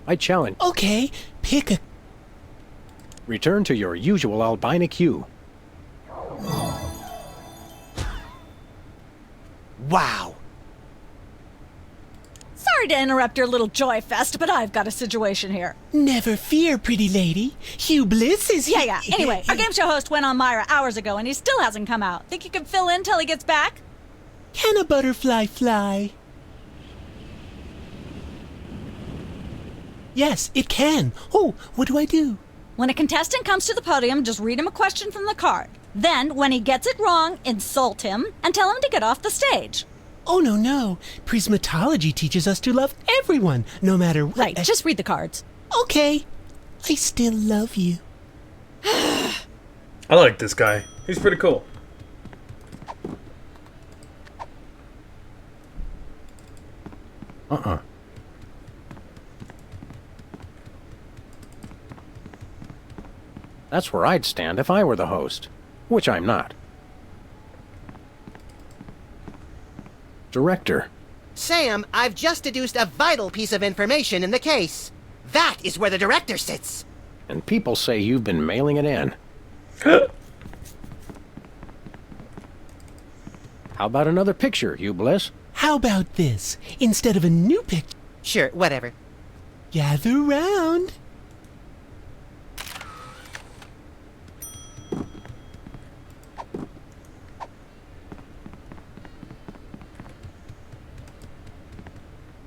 I challenge... Okay, pick a... Return to your usual albinic hue. Wow! Sorry to interrupt your little joy fest, but I've got a situation here. Never fear, pretty lady. Hugh Bliss is here. Yeah. Anyway, our game show host went on Myra hours ago, and he still hasn't come out. Think you can fill in till he gets back? Can a butterfly fly? Yes, it can. Oh, what do I do? When a contestant comes to the podium, just read him a question from the card. Then, when he gets it wrong, insult him and tell him to get off the stage. Oh, no. Prismatology teaches us to love everyone, no matter what. Right, just read the cards. Okay. I still love you. I like this guy. He's pretty cool. That's where I'd stand if I were the host. Which I'm not. Director. Sam, I've just deduced a vital piece of information in the case. That is where the director sits. And people say you've been mailing it in. How about another picture, Hugh Bliss? How about this? Instead of a new picture... Sure, whatever. Gather round.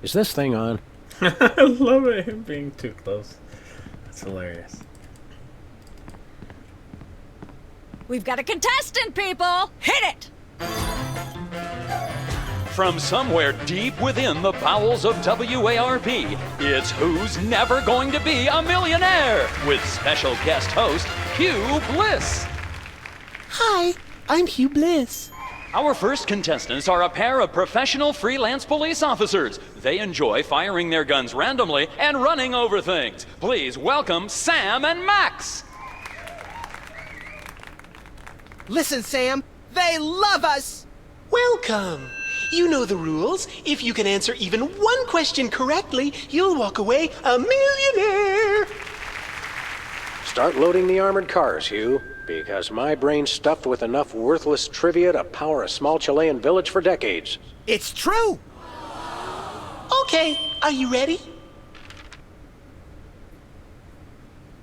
Is this thing on? I love it, him being too close. That's hilarious. We've got a contestant, people! Hit it! From somewhere deep within the bowels of WARP, it's Who's Never Going to Be a Millionaire? With special guest host, Hugh Bliss. Hi, I'm Hugh Bliss. Our first contestants are a pair of professional freelance police officers. They enjoy firing their guns randomly and running over things. Please welcome Sam and Max. Listen, Sam, they love us! Welcome. You know the rules. If you can answer even one question correctly, you'll walk away a millionaire. Start loading the armored cars, Hugh, because my brain's stuffed with enough worthless trivia to power a small Chilean village for decades. It's true! Okay, are you ready?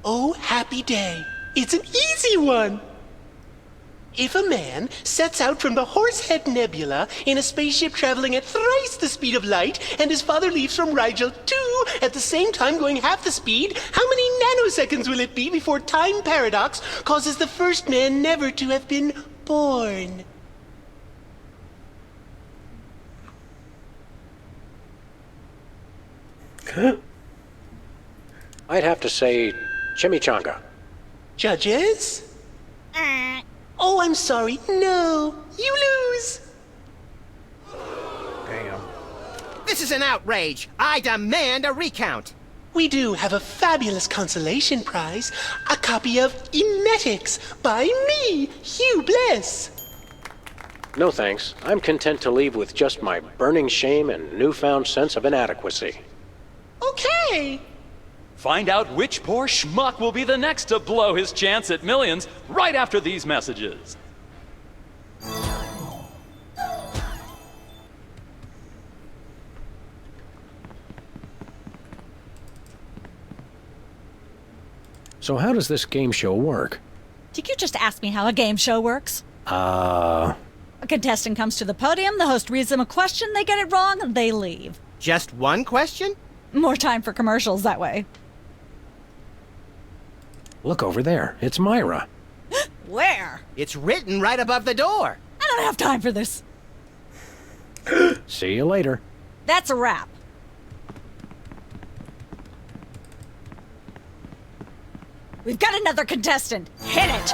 Oh, happy day. It's an easy one. If a man sets out from the Horsehead Nebula in a spaceship traveling at thrice the speed of light, and his father leaves from Rigel too, at the same time going half the speed, how many nanoseconds will it be before time paradox causes the first man never to have been born? I'd have to say chimichanga. Judges? Oh, I'm sorry. No, you lose. Damn. This is an outrage. I demand a recount. We do have a fabulous consolation prize, a copy of Emetics by me, Hugh Bliss. No thanks. I'm content to leave with just my burning shame and newfound sense of inadequacy. Okay. Find out which poor schmuck will be the next to blow his chance at millions right after these messages. So how does this game show work? Did you just ask me how a game show works? A contestant comes to the podium, the host reads them a question, they get it wrong, and they leave. Just one question? More time for commercials that way. Look over there. It's Myra. Where? It's written right above the door. I don't have time for this. See you later. That's a wrap. We've got another contestant. Hit it!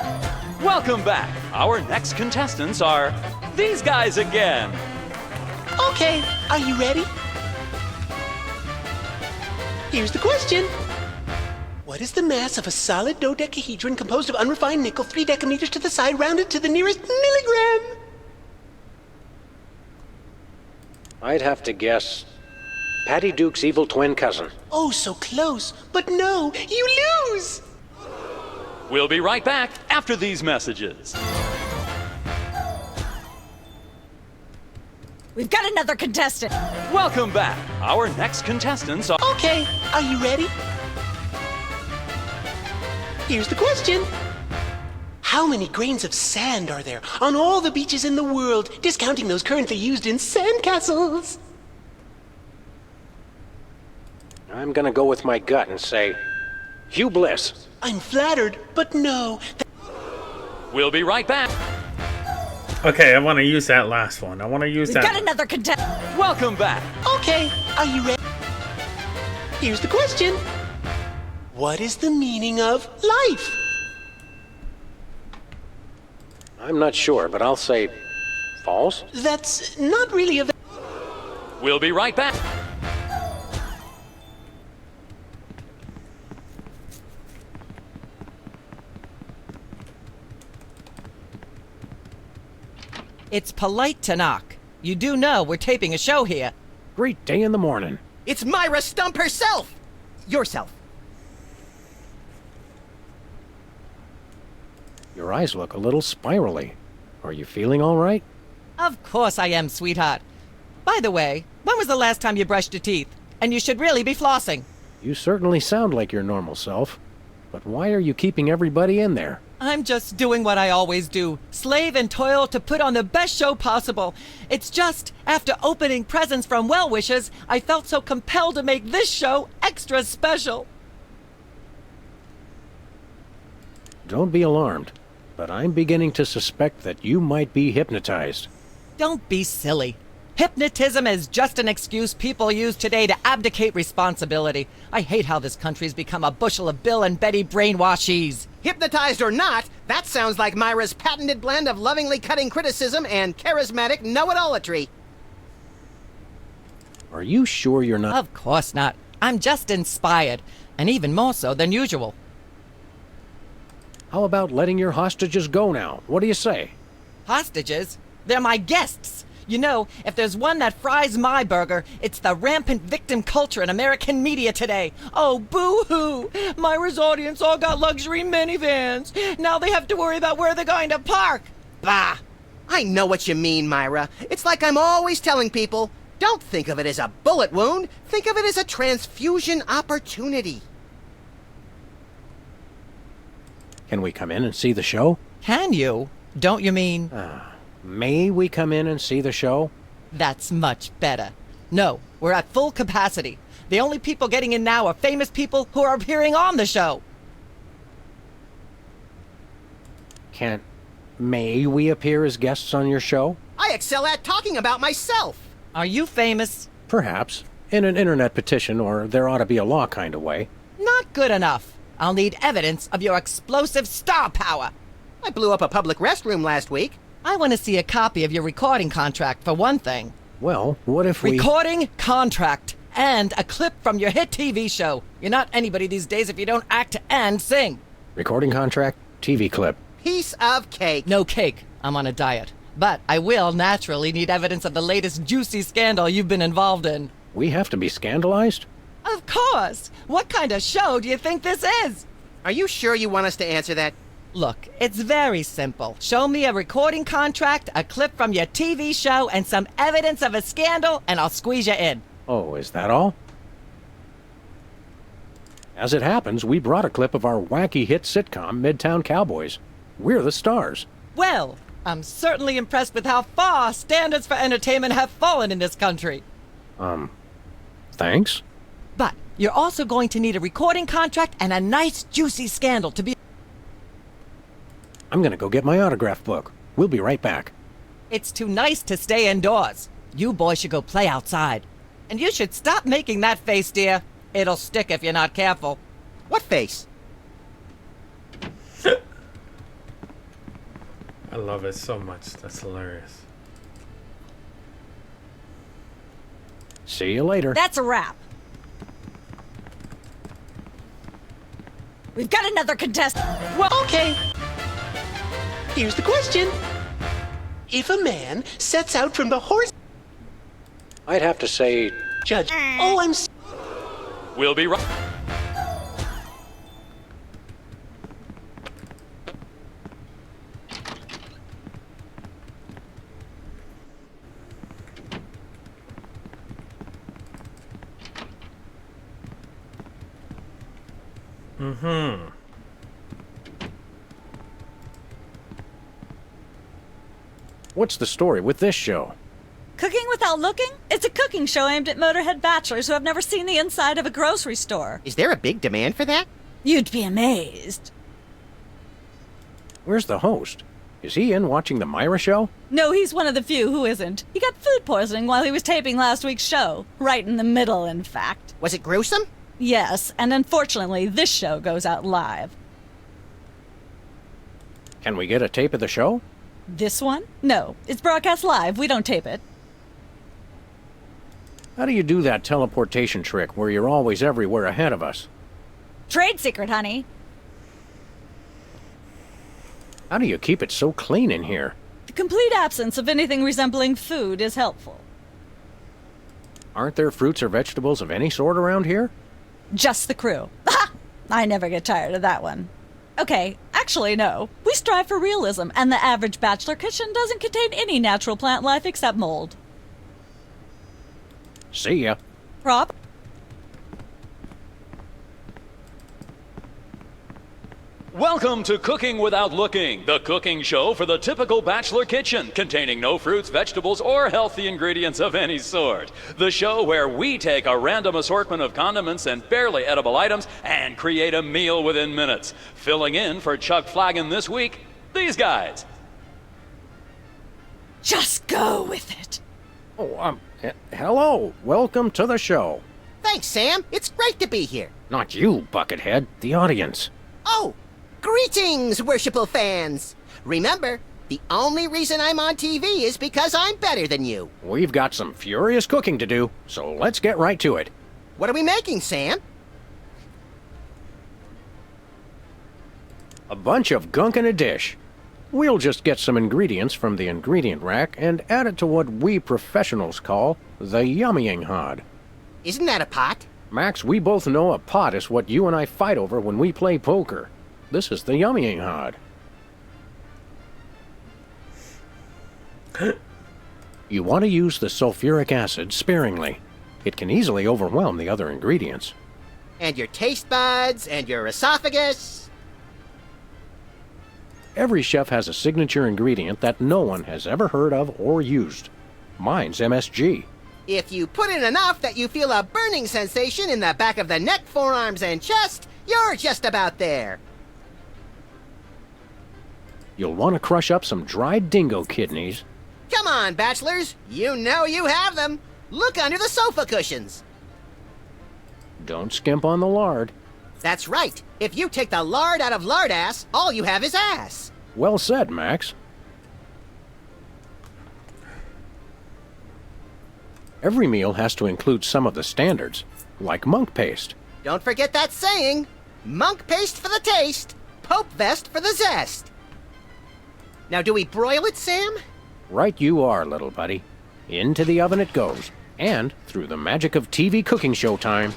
Welcome back. Our next contestants are these guys again. Okay, are you ready? Here's the question. What is the mass of a solid dodecahedron composed of unrefined nickel 3 decameters to the side, rounded to the nearest milligram? I'd have to guess Patty Duke's evil twin cousin. Oh, so close. But no, you lose! We'll be right back after these messages. We've got another contestant. Welcome back. Our next contestants are... Okay, are you ready? Here's the question. How many grains of sand are there on all the beaches in the world, discounting those currently used in sandcastles? I'm gonna go with my gut and say Hugh Bliss. I'm flattered, but no. We'll be right back. Okay, I want to use that last one. I want to use We've that. got another contestant. Welcome back. Okay, are you ready? Here's the question. What is the meaning of life? I'm not sure, but I'll say false. That's not really a... We'll be right back. It's polite to knock. You do know we're taping a show here. Great day in the morning. It's Myra Stump herself! Yourself. Your eyes look a little spirally. Are you feeling all right? Of course I am, sweetheart. By the way, when was the last time you brushed your teeth? And you should really be flossing. You certainly sound like your normal self. But why are you keeping everybody in there? I'm just doing what I always do. Slave and toil to put on the best show possible. It's just, after opening presents from well-wishers, I felt so compelled to make this show extra special. Don't be alarmed, but I'm beginning to suspect that you might be hypnotized. Don't be silly. Hypnotism is just an excuse people use today to abdicate responsibility. I hate how this country's become a bushel of Bill and Betty brainwashies. Hypnotized or not, that sounds like Myra's patented blend of lovingly cutting criticism and charismatic know-it-allatry. Are you sure you're not? Of course not. I'm just inspired, and even more so than usual. How about letting your hostages go now? What do you say? Hostages? They're my guests. You know, if there's one that fries my burger, it's the rampant victim culture in American media today. Oh, boo-hoo! Myra's audience all got luxury minivans. Now they have to worry about where they're going to park. Bah! I know what you mean, Myra. It's like I'm always telling people, don't think of it as a bullet wound. Think of it as a transfusion opportunity. Can we come in and see the show? Can you? Don't you mean... May we come in and see the show? That's much better. No, we're at full capacity. The only people getting in now are famous people who are appearing on the show. May we appear as guests on your show? I excel at talking about myself. Are you famous? Perhaps. In an internet petition, or there ought to be a law kind of way. Not good enough. I'll need evidence of your explosive star power. I blew up a public restroom last week. I want to see a copy of your recording contract, for one thing. Well, what if we... Recording contract and a clip from your hit TV show. You're not anybody these days if you don't act and sing. Recording contract, TV clip. Piece of cake. No cake. I'm on a diet. But I will naturally need evidence of the latest juicy scandal you've been involved in. We have to be scandalized? Of course! What kind of show do you think this is? Are you sure you want us to answer that? Look, it's very simple. Show me a recording contract, a clip from your TV show, and some evidence of a scandal, and I'll squeeze you in. Oh, is that all? As it happens, we brought a clip of our wacky hit sitcom, Midtown Cowboys. We're the stars. Well, I'm certainly impressed with how far standards for entertainment have fallen in this country. Thanks? But you're also going to need a recording contract and a nice juicy scandal to be... I'm gonna go get my autograph book. We'll be right back. It's too nice to stay indoors. You boys should go play outside. And you should stop making that face, dear. It'll stick if you're not careful. What face? I love it so much. That's hilarious. See you later. That's a wrap. We've got another contestant. Well, okay. Here's the question. If a man sets out from the horse... I'd have to say... Judge. Oh, I'm... We'll be right... What's the story with this show? Cooking Without Looking? It's a cooking show aimed at Motorhead bachelors who have never seen the inside of a grocery store. Is there a big demand for that? You'd be amazed. Where's the host? Is he in watching the Myra show? No, he's one of the few who isn't. He got food poisoning while he was taping last week's show. Right in the middle, in fact. Was it gruesome? Yes, and unfortunately, this show goes out live. Can we get a tape of the show? This one? No, it's broadcast live. We don't tape it. How do you do that teleportation trick where you're always everywhere ahead of us? Trade secret, honey. How do you keep it so clean in here? The complete absence of anything resembling food is helpful. Aren't there fruits or vegetables of any sort around here? Just the crew. I never get tired of that one. Okay, actually, no. We strive for realism, and the average bachelor kitchen doesn't contain any natural plant life except mold. See ya. Prop? Welcome to Cooking Without Looking, the cooking show for the typical bachelor kitchen, containing no fruits, vegetables, or healthy ingredients of any sort. The show where we take a random assortment of condiments and barely edible items and create a meal within minutes. Filling in for Chuck Flagon this week, these guys. Just go with it. Oh, hello. Welcome to the show. Thanks, Sam. It's great to be here. Not you, Buckethead. The audience. Oh, greetings, worshipful fans. Remember, the only reason I'm on TV is because I'm better than you. We've got some furious cooking to do, so let's get right to it. What are we making, Sam? A bunch of gunk in a dish. We'll just get some ingredients from the ingredient rack and add it to what we professionals call the yummying hod. Isn't that a pot? Max, we both know a pot is what you and I fight over when we play poker. This is the yummying hod. You want to use the sulfuric acid sparingly. It can easily overwhelm the other ingredients. And your taste buds and your esophagus. Every chef has a signature ingredient that no one has ever heard of or used. Mine's MSG. If you put in enough that you feel a burning sensation in the back of the neck, forearms, and chest, you're just about there. You'll want to crush up some dried dingo kidneys. Come on, bachelors. You know you have them. Look under the sofa cushions. Don't skimp on the lard. That's right. If you take the lard out of lardass, all you have is ass. Well said, Max. Every meal has to include some of the standards, like monk paste. Don't forget that saying. Monk paste for the taste, Pope vest for the zest. Now, do we broil it, Sam? Right you are, little buddy. Into the oven it goes. And, through the magic of TV cooking Showtime,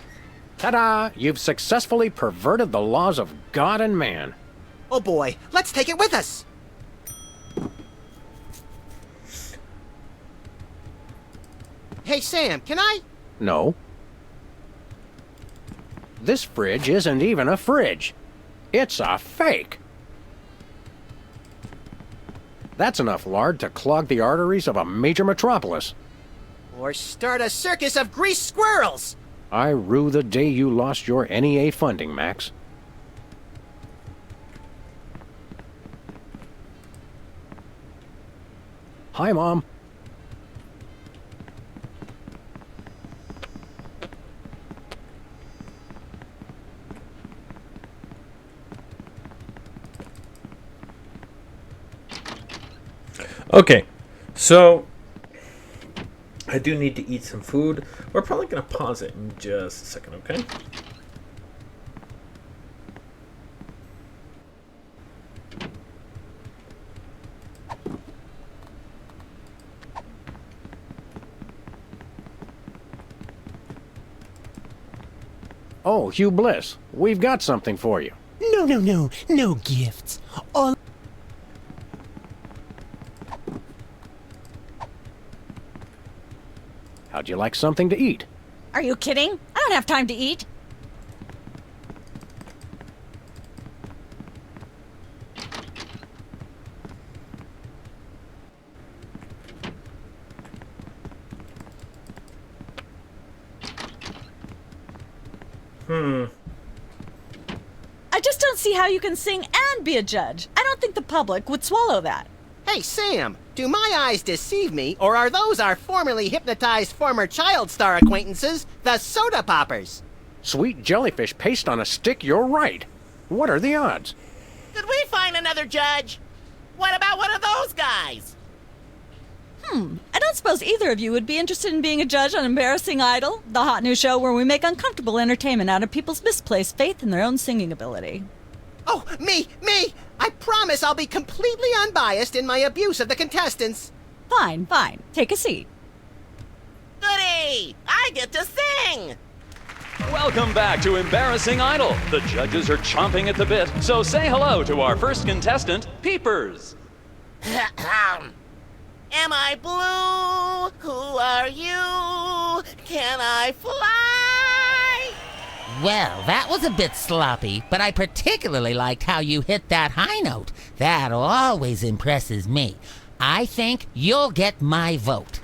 ta-da! You've successfully perverted the laws of God and man. Oh boy, let's take it with us. Hey, Sam, can I? No. This fridge isn't even a fridge. It's a fake. That's enough lard to clog the arteries of a major metropolis. Or start a circus of greased squirrels. I rue the day you lost your NEA funding, Max. Hi, Mom. Okay, so I do need to eat some food. We're probably going to pause it in just a second, okay? Oh, Hugh Bliss, we've got something for you. No gifts. All How'd you like something to eat? Are you kidding? I don't have time to eat. I just don't see how you can sing and be a judge. I don't think the public would swallow that. Hey, Sam, do my eyes deceive me, or are those our formerly hypnotized former child star acquaintances, the Soda Poppers? Sweet jellyfish paste on a stick, you're right. What are the odds? Could we find another judge? What about one of those guys? I don't suppose either of you would be interested in being a judge on Embarrassing Idol, the hot new show where we make uncomfortable entertainment out of people's misplaced faith in their own singing ability. Oh, me! I promise I'll be completely unbiased in my abuse of the contestants. Fine. Take a seat. Goody! I get to sing! Welcome back to Embarrassing Idol. The judges are chomping at the bit, so say hello to our first contestant, Peepers. Am I blue? Who are you? Can I fly? Well, that was a bit sloppy, but I particularly liked how you hit that high note. That always impresses me. I think you'll get my vote.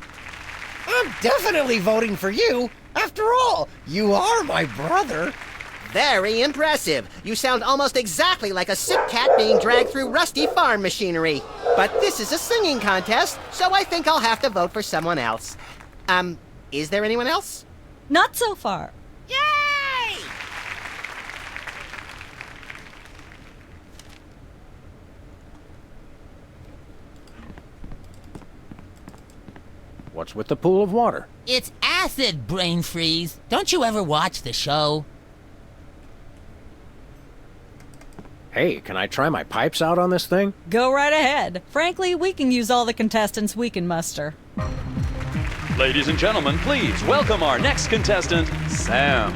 I'm definitely voting for you. After all, you are my brother. Very impressive. You sound almost exactly like a sick cat being dragged through rusty farm machinery. But this is a singing contest, so I think I'll have to vote for someone else. Is there anyone else? Not so far. Yay! What's with the pool of water? It's acid, brain freeze. Don't you ever watch the show? Hey, can I try my pipes out on this thing? Go right ahead. Frankly, we can use all the contestants we can muster. Ladies and gentlemen, please welcome our next contestant, Sam.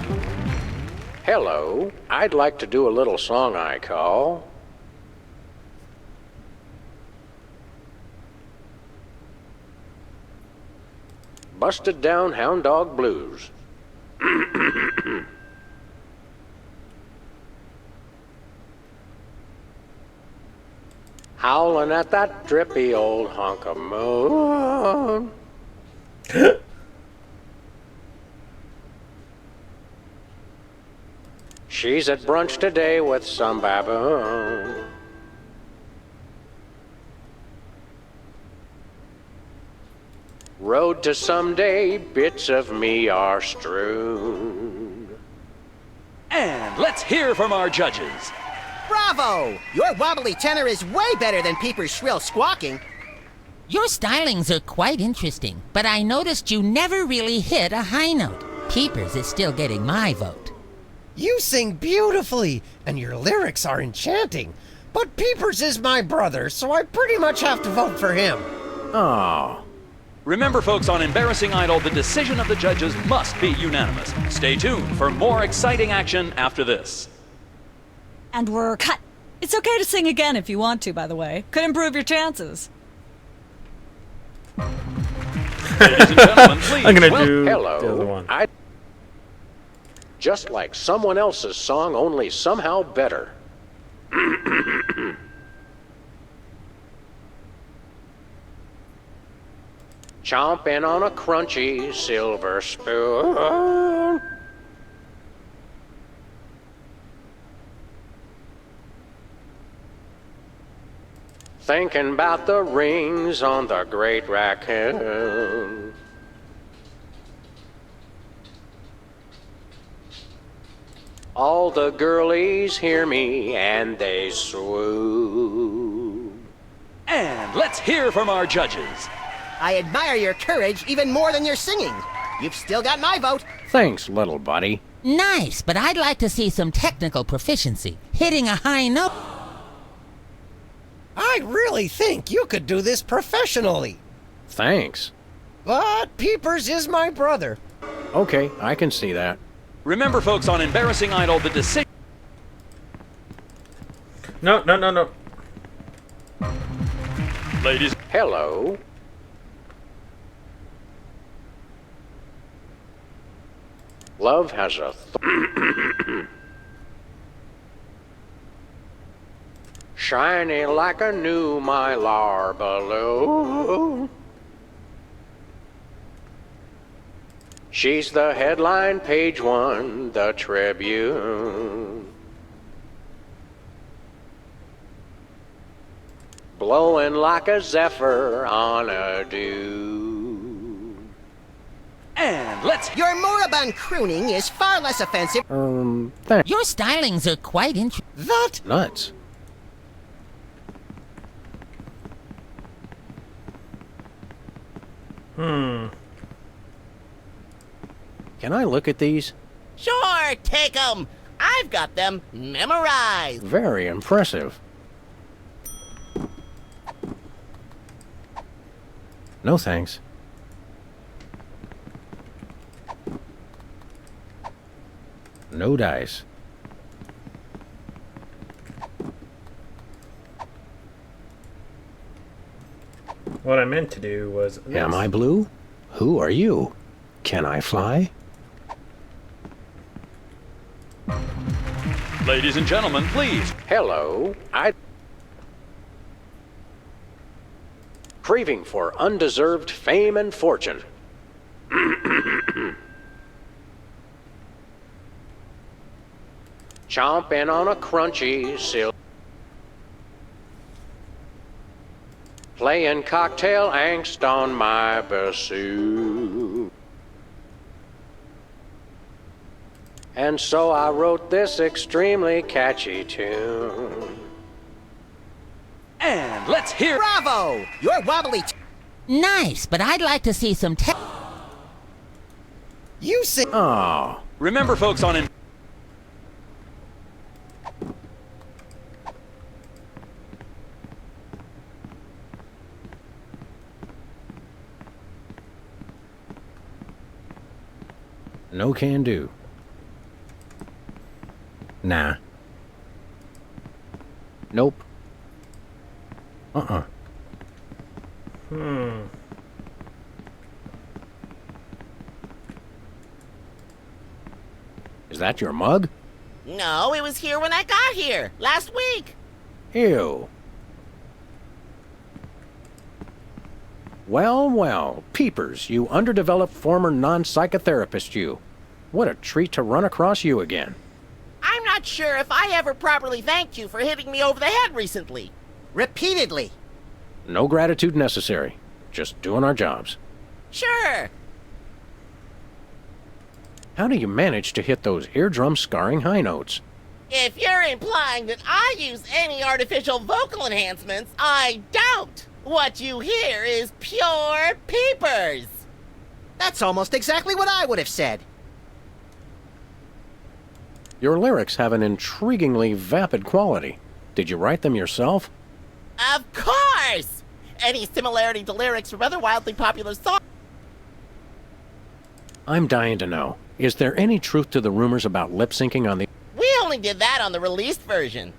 Hello. I'd like to do a little song I call... Busted Down Hound Dog Blues. howling at that drippy old hunk of moon. She's at brunch today with some baboon. Road to someday, bits of me are strewn. And let's hear from our judges. Bravo! Your wobbly tenor is way better than Peeper's shrill squawking. Your stylings are quite interesting, but I noticed you never really hit a high note. Peepers is still getting my vote. You sing beautifully, and your lyrics are enchanting. But Peepers is my brother, so I pretty much have to vote for him. Oh. Remember, folks, on Embarrassing Idol, the decision of the judges must be unanimous. Stay tuned for more exciting action after this. And we're cut. It's okay to sing again if you want to, by the way. Could improve your chances. Ladies and gentlemen, please. I'm gonna do hello. the other one. Just like someone else's song, only somehow better. Chomping on a crunchy silver spoon. Thinking about the rings on the great raccoon. All the girlies hear me and they swoon. And let's hear from our judges. I admire your courage even more than your singing. You've still got my vote. Thanks, little buddy. Nice, but I'd like to see some technical proficiency. Hitting a high note. I really think you could do this professionally. Thanks. But Peepers is my brother. Okay, I can see that. Remember, folks, on Embarrassing Idol, the decision... No. Ladies... Hello. Love has a shiny like a new mylar balloon. She's the headline, page one, the Tribune. Blowing like a zephyr on a dune. And let's... Your moribund crooning is far less offensive. Thanks. Your stylings are quite interesting. That Nuts. Can I look at these? Sure, take 'em. I've got them memorized. Very impressive. No thanks. No dice. What I meant to do was... Am I blue? Who are you? Can I fly? Ladies and gentlemen, please. Hello. Craving for undeserved fame and fortune. Chomping on a crunchy silk. Playing cocktail angst on my bassoon. And so I wrote this extremely catchy tune. And let's hear... Bravo! Your wobbly... Nice, but I'd like to see some you sing... Oh. Remember, folks, on... No can do. Nah. Nope. Is that your mug? No, it was here when I got here, last week. Ew. Well, well, Peepers, you underdeveloped former non-psychotherapist you. What a treat to run across you again. I'm not sure if I ever properly thanked you for hitting me over the head recently. Repeatedly. No gratitude necessary. Just doing our jobs. Sure. How do you manage to hit those eardrum-scarring high notes? If you're implying that I use any artificial vocal enhancements, I don't. What you hear is pure peepers. That's almost exactly what I would have said. Your lyrics have an intriguingly vapid quality. Did you write them yourself? Of course! Any similarity to lyrics from other wildly popular songs? I'm dying to know. Is there any truth to the rumors about lip-syncing on the... We only did that on the released version.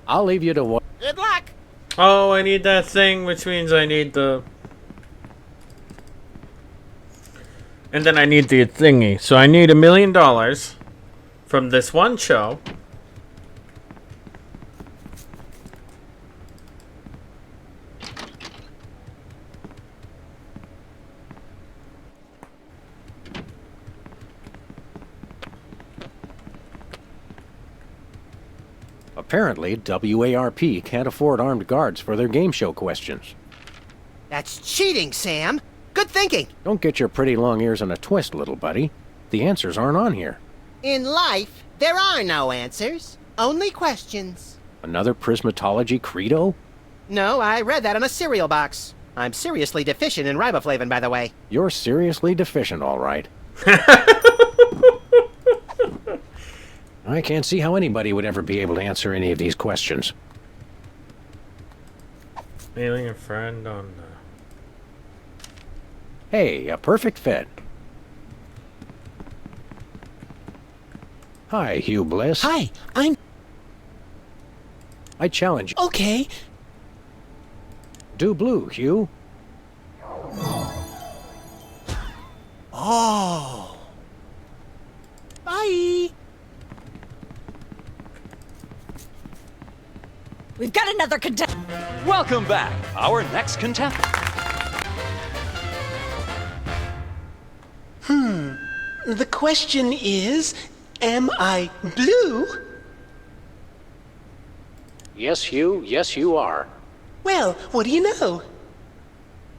I'll leave you to what... Good luck! Oh, I need that thing, which means I need the... And then I need the thingy. So I need $1 million from this one show. Apparently, WARP can't afford armed guards for their game show questions. That's cheating, Sam. Good thinking. Don't get your pretty long ears in a twist, little buddy. The answers aren't on here. In life, there are no answers, only questions. Another prismatology credo? No, I read that on a cereal box. I'm seriously deficient in riboflavin, by the way. You're seriously deficient, all right. I can't see how anybody would ever be able to answer any of these questions. Alien friend on the... Hey, a perfect fit. Hi, Hugh Bliss. Hi, I'm... I challenge you. Okay. Do blue, Hugh. Oh. Bye. We've got another contestant. Welcome back. Our next contestant. The question is, am I blue? Yes, Hugh. Yes, you are. Well, what do you know?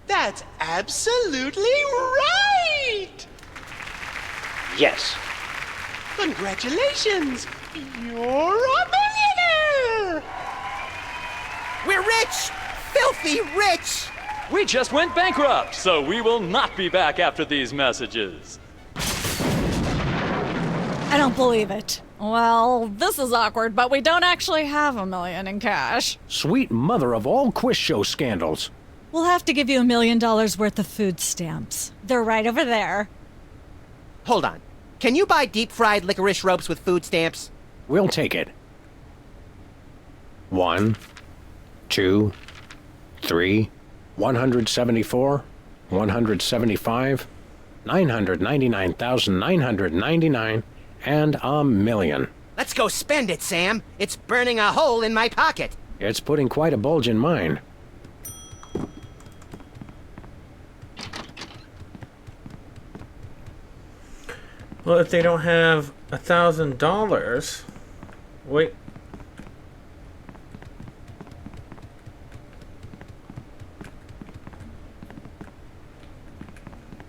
That's absolutely right! Yes. Congratulations! You're a millionaire! We're rich! Filthy rich! We just went bankrupt, so we will not be back after these messages. I don't believe it. Well, this is awkward, but we don't actually have $1 million in cash. Sweet mother of all quiz show scandals. We'll have to give you $1 million worth of food stamps. They're right over there. Hold on. Can you buy deep-fried licorice ropes with food stamps? We'll take it. 1, 2, 3, 174, 175, 999,999, and $1 million. Let's go spend it, Sam. It's burning a hole in my pocket. It's putting quite a bulge in mine. Well, if they don't have $1,000... Wait.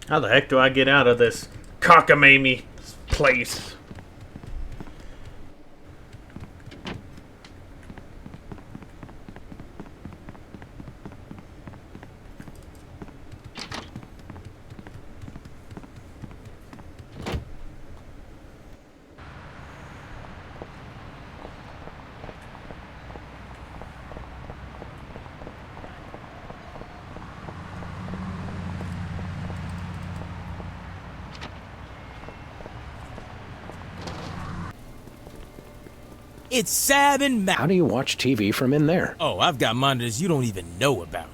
How the heck do I get out of this cockamamie place? It's Sam and Mac. How do you watch TV from in there? Oh, I've got monitors you don't even know about.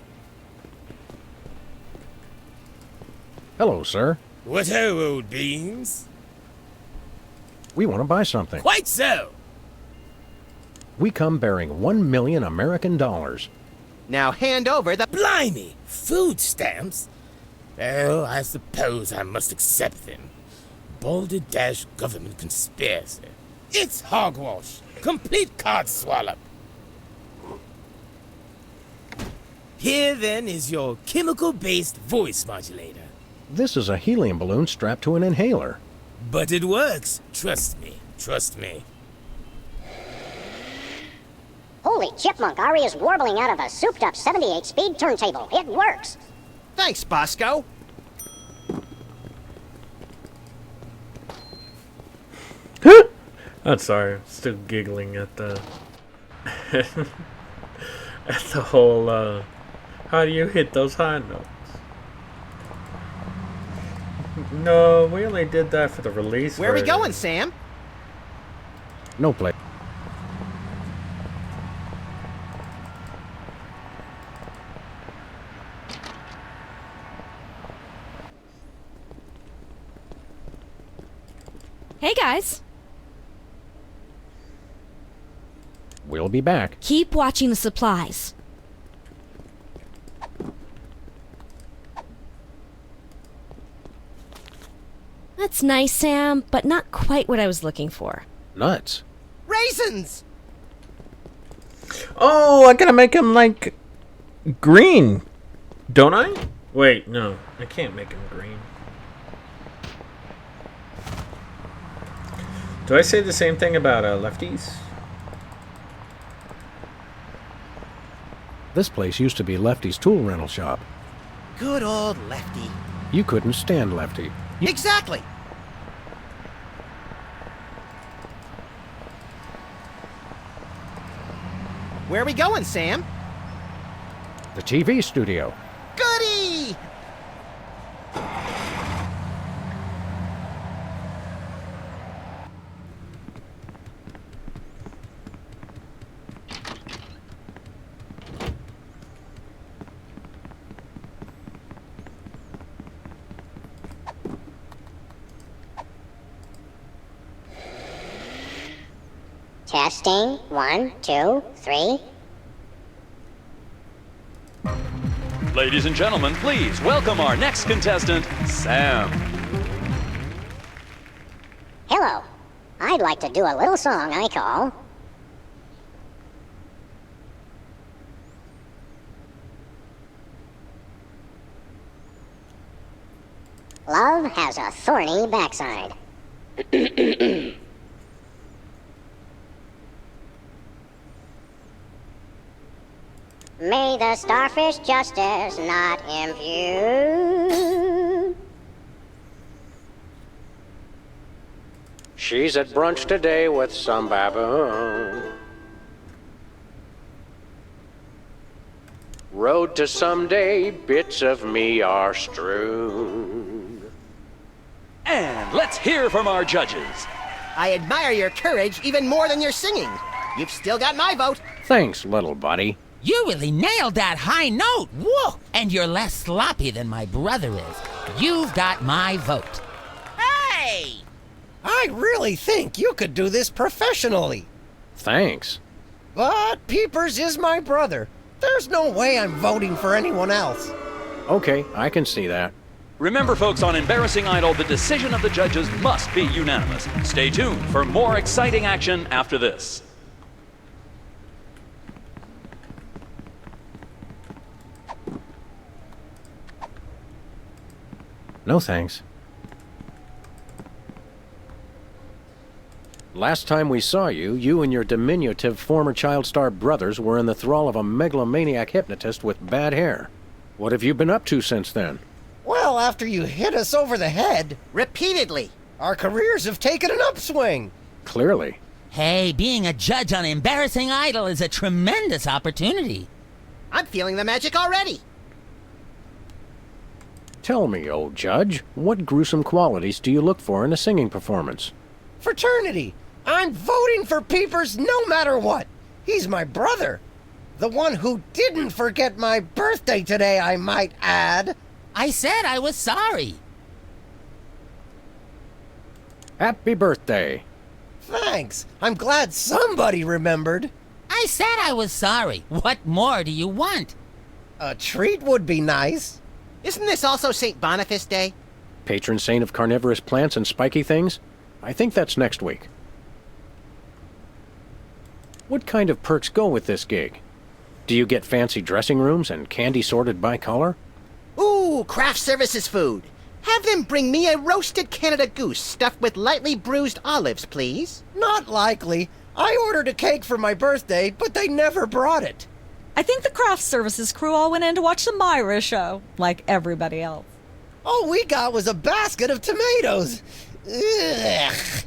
Hello, sir. What ho, old beans? We want to buy something. Quite so. We come bearing $1 million American dollars. Now hand over the... Blimey! Food stamps? Well, I suppose I must accept them. Balderdash government conspiracy. It's hogwash. Complete codswallop. Here then is your chemical-based voice modulator. This is a helium balloon strapped to an inhaler. But it works. Trust me. Trust me. Holy chipmunk, Ari is warbling out of a souped-up 78-speed turntable. It works. Thanks, Bosco. I'm sorry, I'm still giggling at the at the whole how do you hit those high notes? No, we only did that for the release. Where are we going, Sam? No place. Hey, guys. We'll be back. Keep watching the supplies. That's nice, Sam, but not quite what I was looking for. Nuts. Raisins! Oh, I gotta make him like green, don't I? Wait, no, I can't make him green. Do I say the same thing about lefties? This place used to be Lefty's tool rental shop. Good old Lefty. You couldn't stand Lefty. Exactly. Where are we going, Sam? The TV studio. Goody! Testing. 1, 2, 3. Ladies and gentlemen, please welcome our next contestant, Sam. Hello. I'd like to do a little song I call... Love has a thorny backside. May the starfish justice not impute. She's at brunch today with some baboon. Road to someday, bits of me are strewn. And let's hear from our judges. I admire your courage even more than your singing. You've still got my vote. Thanks, little buddy. You really nailed that high note. Whoa! And you're less sloppy than my brother is. You've got my vote. Hey! I really think you could do this professionally. Thanks. But Peepers is my brother. There's no way I'm voting for anyone else. Okay, I can see that. Remember, folks, on Embarrassing Idol, the decision of the judges must be unanimous. Stay tuned for more exciting action after this. No thanks. Last time we saw you, you and your diminutive former child star brothers were in the thrall of a megalomaniac hypnotist with bad hair. What have you been up to since then? Well, after you hit us over the head... Repeatedly. Our careers have taken an upswing. Clearly. Hey, being a judge on Embarrassing Idol is a tremendous opportunity. I'm feeling the magic already. Tell me, old judge, what gruesome qualities do you look for in a singing performance? Fraternity. I'm voting for Peepers no matter what. He's my brother. The one who didn't forget my birthday today, I might add. I said I was sorry. Happy birthday. Thanks. I'm glad somebody remembered. I said I was sorry. What more do you want? A treat would be nice. Isn't this also St. Boniface Day? Patron saint of carnivorous plants and spiky things? I think that's next week. What kind of perks go with this gig? Do you get fancy dressing rooms and candy sorted by color? Ooh, craft services food. Have them bring me a roasted Canada goose stuffed with lightly bruised olives, please. Not likely. I ordered a cake for my birthday, but they never brought it. I think the craft services crew all went in to watch the Myra show, like everybody else. All we got was a basket of tomatoes. Ugh.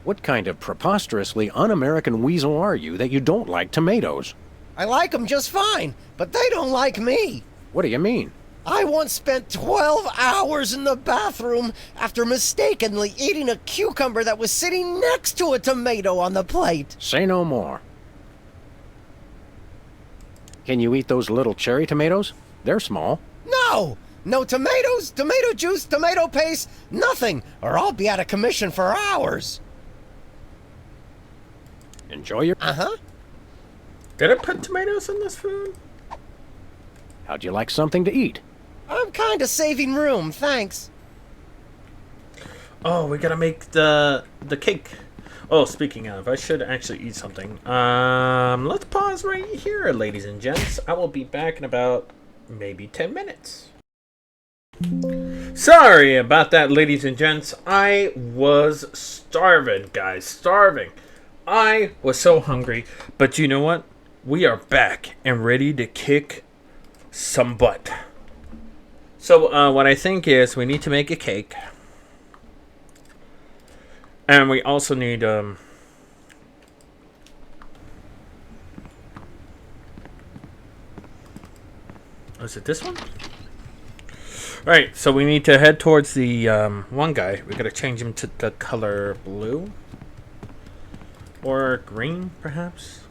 What kind of preposterously un-American weasel are you that you don't like tomatoes? I like them just fine, but they don't like me. What do you mean? I once spent 12 hours in the bathroom after mistakenly eating a cucumber that was sitting next to a tomato on the plate. Say no more. Can you eat those little cherry tomatoes? They're small. No! No tomatoes, tomato juice, tomato paste, nothing, or I'll be out of commission for hours. Enjoy your... Uh-huh. Did I put tomatoes in this food? How'd you like something to eat? I'm kinda saving room, thanks. Oh, we gotta make the cake. Oh, speaking of, I should actually eat something. Let's pause right here, ladies and gents. I will be back in about maybe 10 minutes. Sorry about that, ladies and gents. I was starving, guys. Starving. I was so hungry. But you know what? We are back and ready to kick some butt. So, what I think is we need to make a cake. And we also need, is it this one? Right, so we need to head towards the one guy. We gotta change him to the color blue. Or green, perhaps?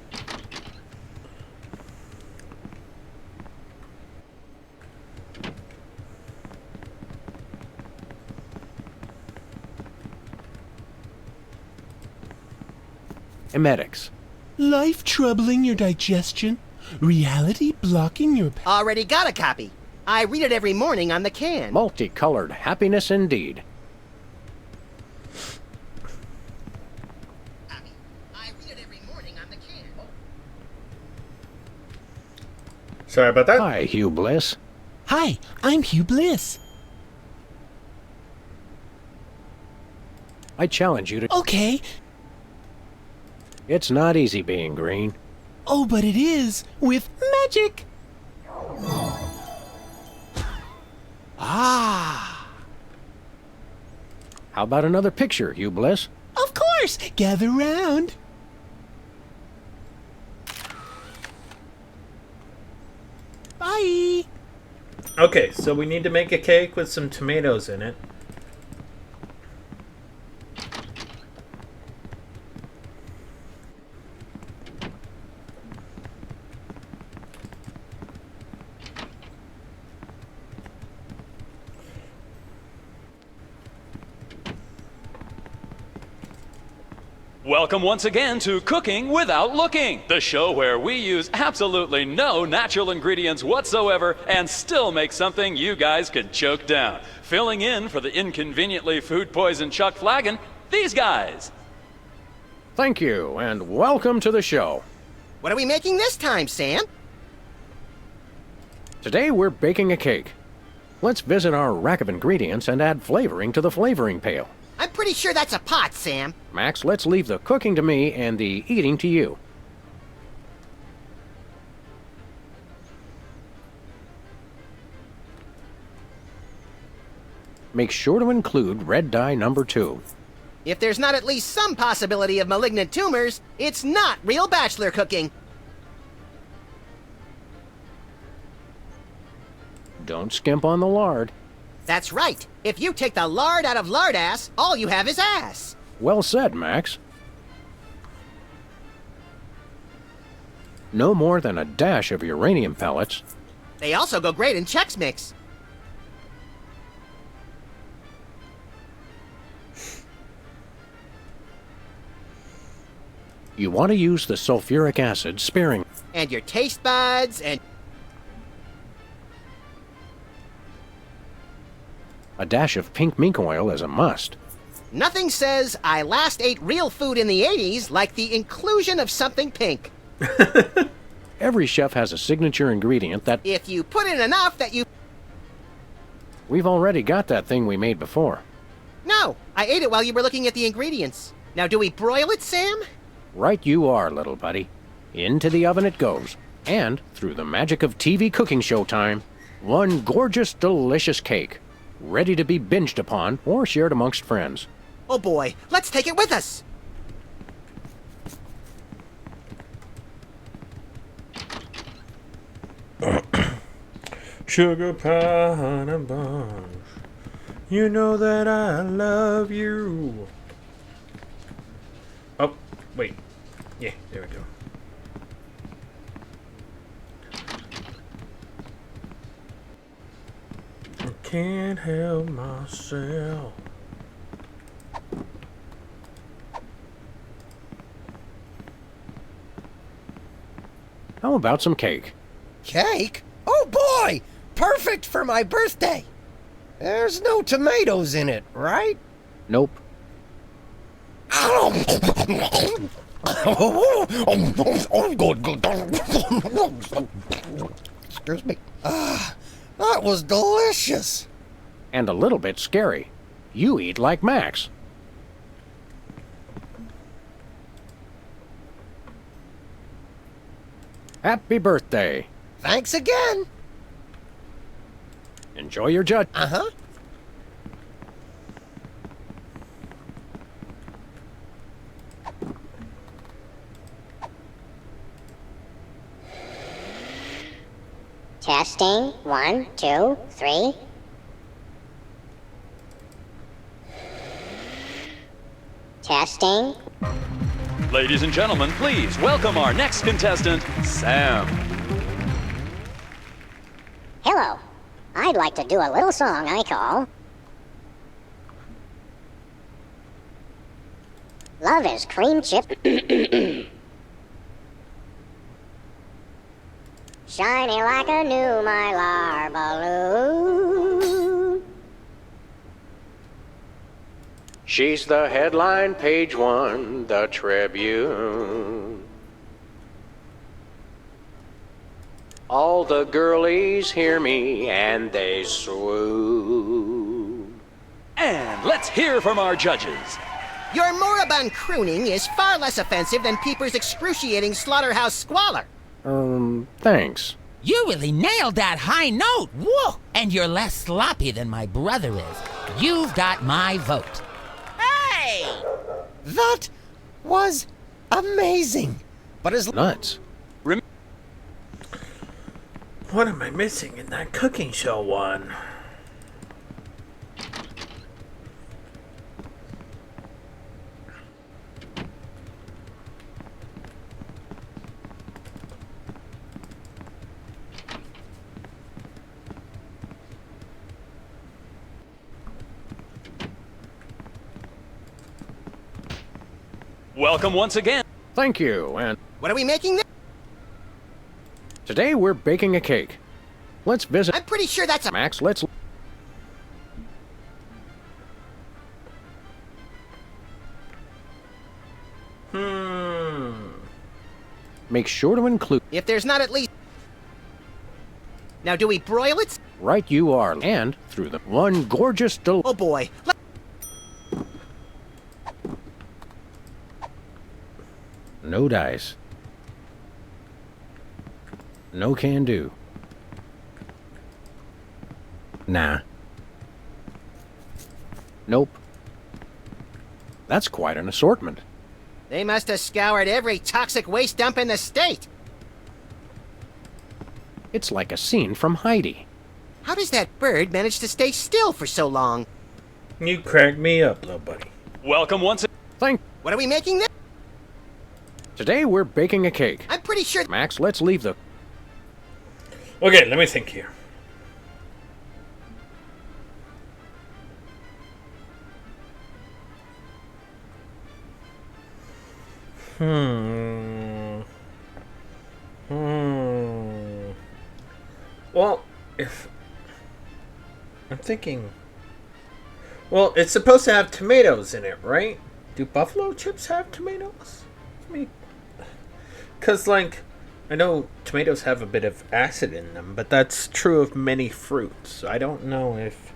Emetics. Life troubling your digestion? Reality blocking your... Already got a copy. I read it every morning on the can. Multicolored happiness indeed. Sorry about that. Hi, Hugh Bliss. Hi, I'm Hugh Bliss. I challenge you to... Okay. It's not easy being green. Oh, but it is, with magic. Ah. How about another picture, Hugh Bliss? Of course. Gather round. Bye. Okay, so we need to make a cake with some tomatoes in it. Welcome once again to Cooking Without Looking, the show where we use absolutely no natural ingredients whatsoever and still make something you guys can choke down. Filling in for the inconveniently food-poisoned Chuck Flagon, these guys. Thank you, and welcome to the show. What are we making this time, Sam? Today we're baking a cake. Let's visit our rack of ingredients and add flavoring to the flavoring pail. I'm pretty sure that's a pot, Sam. Max, let's leave the cooking to me and the eating to you. Make sure to include red dye number 2. If there's not at least some possibility of malignant tumors, it's not real bachelor cooking. Don't skimp on the lard. That's right. If you take the lard out of lardass, all you have is ass. Well said, Max. No more than a dash of uranium pellets. They also go great in Chex Mix. You want to use the sulfuric acid sparingly. And your taste buds, and... A dash of pink mink oil is a must. Nothing says I last ate real food in the 80s like the inclusion of something pink. Every chef has a signature ingredient that... If you put in enough that you... We've already got that thing we made before. No, I ate it while you were looking at the ingredients. Now do we broil it, Sam? Right you are, little buddy. Into the oven it goes. And, through the magic of TV cooking Showtime, one gorgeous, delicious cake. Ready to be binged upon or shared amongst friends. Oh boy, let's take it with us! Sugar pie, honey buns. You know that I love you. Oh, wait. Yeah, there we go. I can't help myself. How about some cake? Cake? Oh boy! Perfect for my birthday! There's no tomatoes in it, right? Nope. Excuse me. That was delicious. And a little bit scary. You eat like Max. Happy birthday. Thanks again. Enjoy your judge. Uh-huh. Testing. 1, 2, 3. Testing. Ladies and gentlemen, please welcome our next contestant, Sam. Hello. I'd like to do a little song I call Love is Cream Chip. Shiny like a new Mylar balloon. She's the headline, page 1, the Tribune. All the girlies hear me and they swoon. And let's hear from our judges. Your moribund crooning is far less offensive than Peeper's excruciating slaughterhouse squalor. Thanks. You really nailed that high note. Whoa! And you're less sloppy than my brother is. You've got my vote. Hey! That was amazing. But as nuts. What am I missing in that cooking show one? Welcome once again. Thank you, and What are we making this? today we're baking a cake. Let's visit. I'm pretty sure that's a... Max, let's... Make sure to include... If there's not at least... Now do we broil it? Right you are. And through the one gorgeous Oh boy. No dice. No can do. Nah. Nope. That's quite an assortment. They must have scoured every toxic waste dump in the state. It's like a scene from Heidi. How does that bird manage to stay still for so long? You cracked me up, little buddy. Welcome once again. What are we making this? Today we're baking a cake. I'm pretty sure... Max, let's leave the... Okay, let me think here. Well, if I'm thinking, well, it's supposed to have tomatoes in it, right? Do buffalo chips have tomatoes? I mean, because like, I know tomatoes have a bit of acid in them, but that's true of many fruits. I don't know if.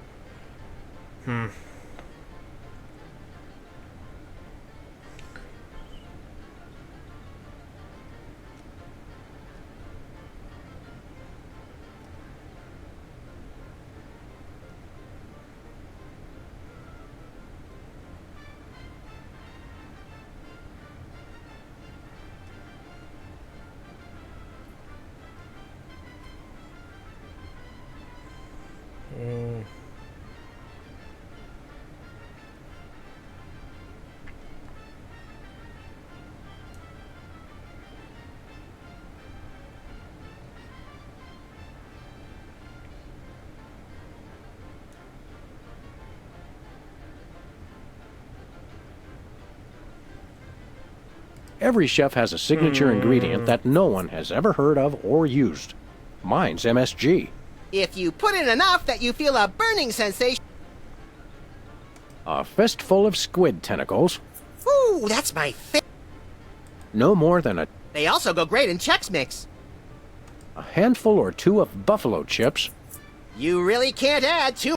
Every chef has a signature ingredient that no one has ever heard of or used. Mine's MSG. If you put in enough that you feel a burning sensation. A fistful of squid tentacles. Ooh, that's my favorite. No more than They also go great in Chex Mix. a handful or two of buffalo chips. You really can't add too.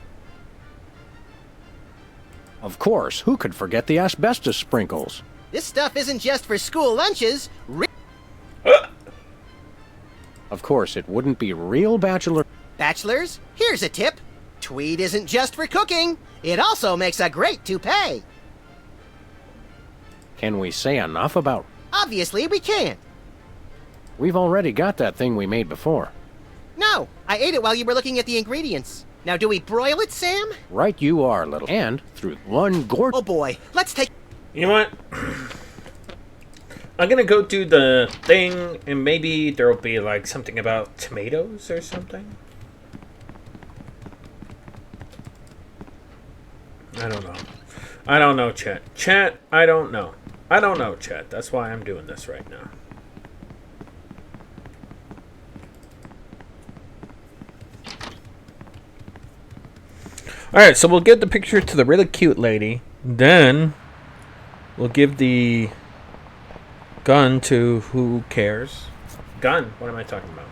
Of course, who could forget the asbestos sprinkles? This stuff isn't just for school lunches. Of course, it wouldn't be real bachelor. Bachelors, here's a tip. Tweed isn't just for cooking. It also makes a great toupee. Can we say enough about? Obviously, we can't. We've already got that thing we made before. No, I ate it while you were looking at the ingredients. Now, do we broil it, Sam? Right you are, little. And through one gourd. Oh boy, let's take. You know what? I'm gonna go do the thing, and maybe there'll be like something about tomatoes or something. I don't know. I don't know, chat. Chat, I don't know. I don't know, chat. That's why I'm doing this right now. Alright, so we'll give the picture to the really cute lady. Then we'll give the gun to who cares. Gun? What am I talking about?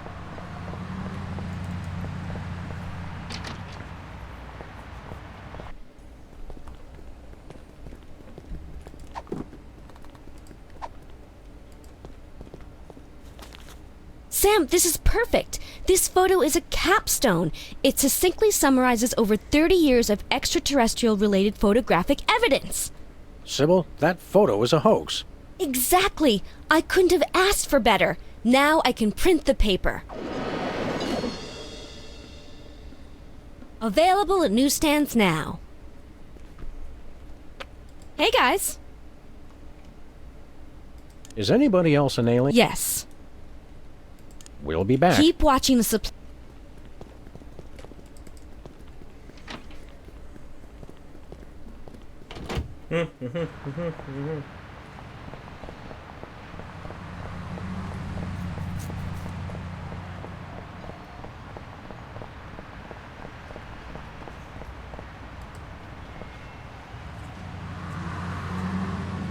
Sam, this is perfect. This photo is a capstone. It succinctly summarizes over 30 years of extraterrestrial-related photographic evidence. Sybil, that photo is a hoax. Exactly. I couldn't have asked for better. Now I can print the paper. Available at newsstands now. Hey, guys. Is anybody else an alien? Yes. We'll be back. Keep watching the supply.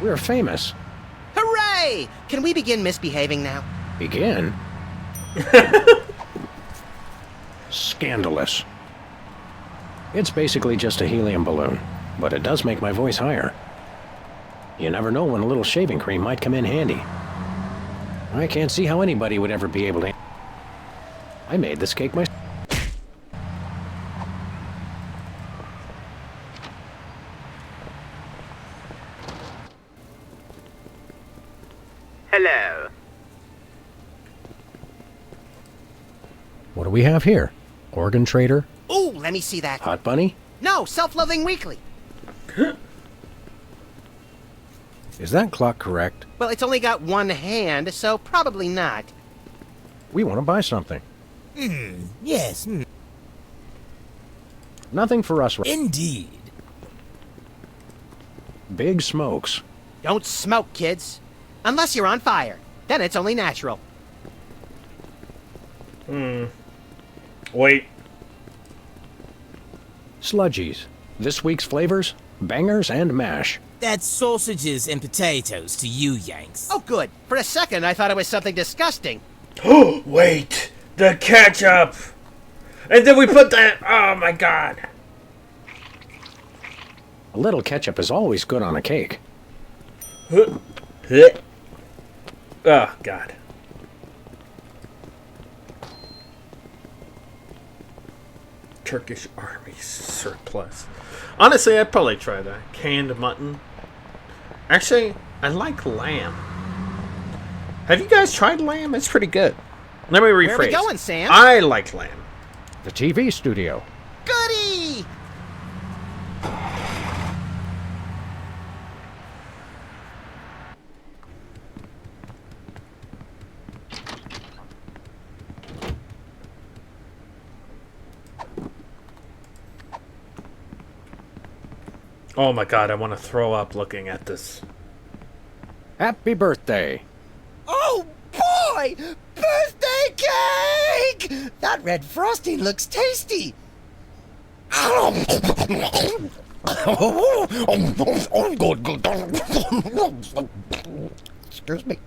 We're famous. Hooray! Can we begin misbehaving now? Begin? Scandalous. It's basically just a helium balloon, but it does make my voice higher. You never know when a little shaving cream might come in handy. I can't see how anybody would ever be able to. I made this cake myself. Hello. What do we have here? Organ trader? Ooh, let me see that. Hot bunny? No, Self-Loving Weekly. Is that clock correct? Well, it's only got one hand, so probably not. We want to buy something. Yes. Nothing for us. Indeed. Big smokes. Don't smoke, kids. Unless you're on fire. Then it's only natural. Wait. Sludgies. This week's flavors, bangers and mash. That's sausages and potatoes to you, Yanks. Oh, good. For a second, I thought it was something disgusting. Wait. The ketchup. And then we put that... Oh, my God. A little ketchup is always good on a cake. Oh, God. Turkish army surplus. Honestly, I'd probably try that. Canned mutton. Actually, I like lamb. Have you guys tried lamb? It's pretty good. Let me rephrase. Where are we going, Sam? I like lamb. The TV studio. Goody! Oh my God, I want to throw up looking at this. Happy birthday. Oh boy! Birthday cake! That red frosting looks tasty. Excuse me.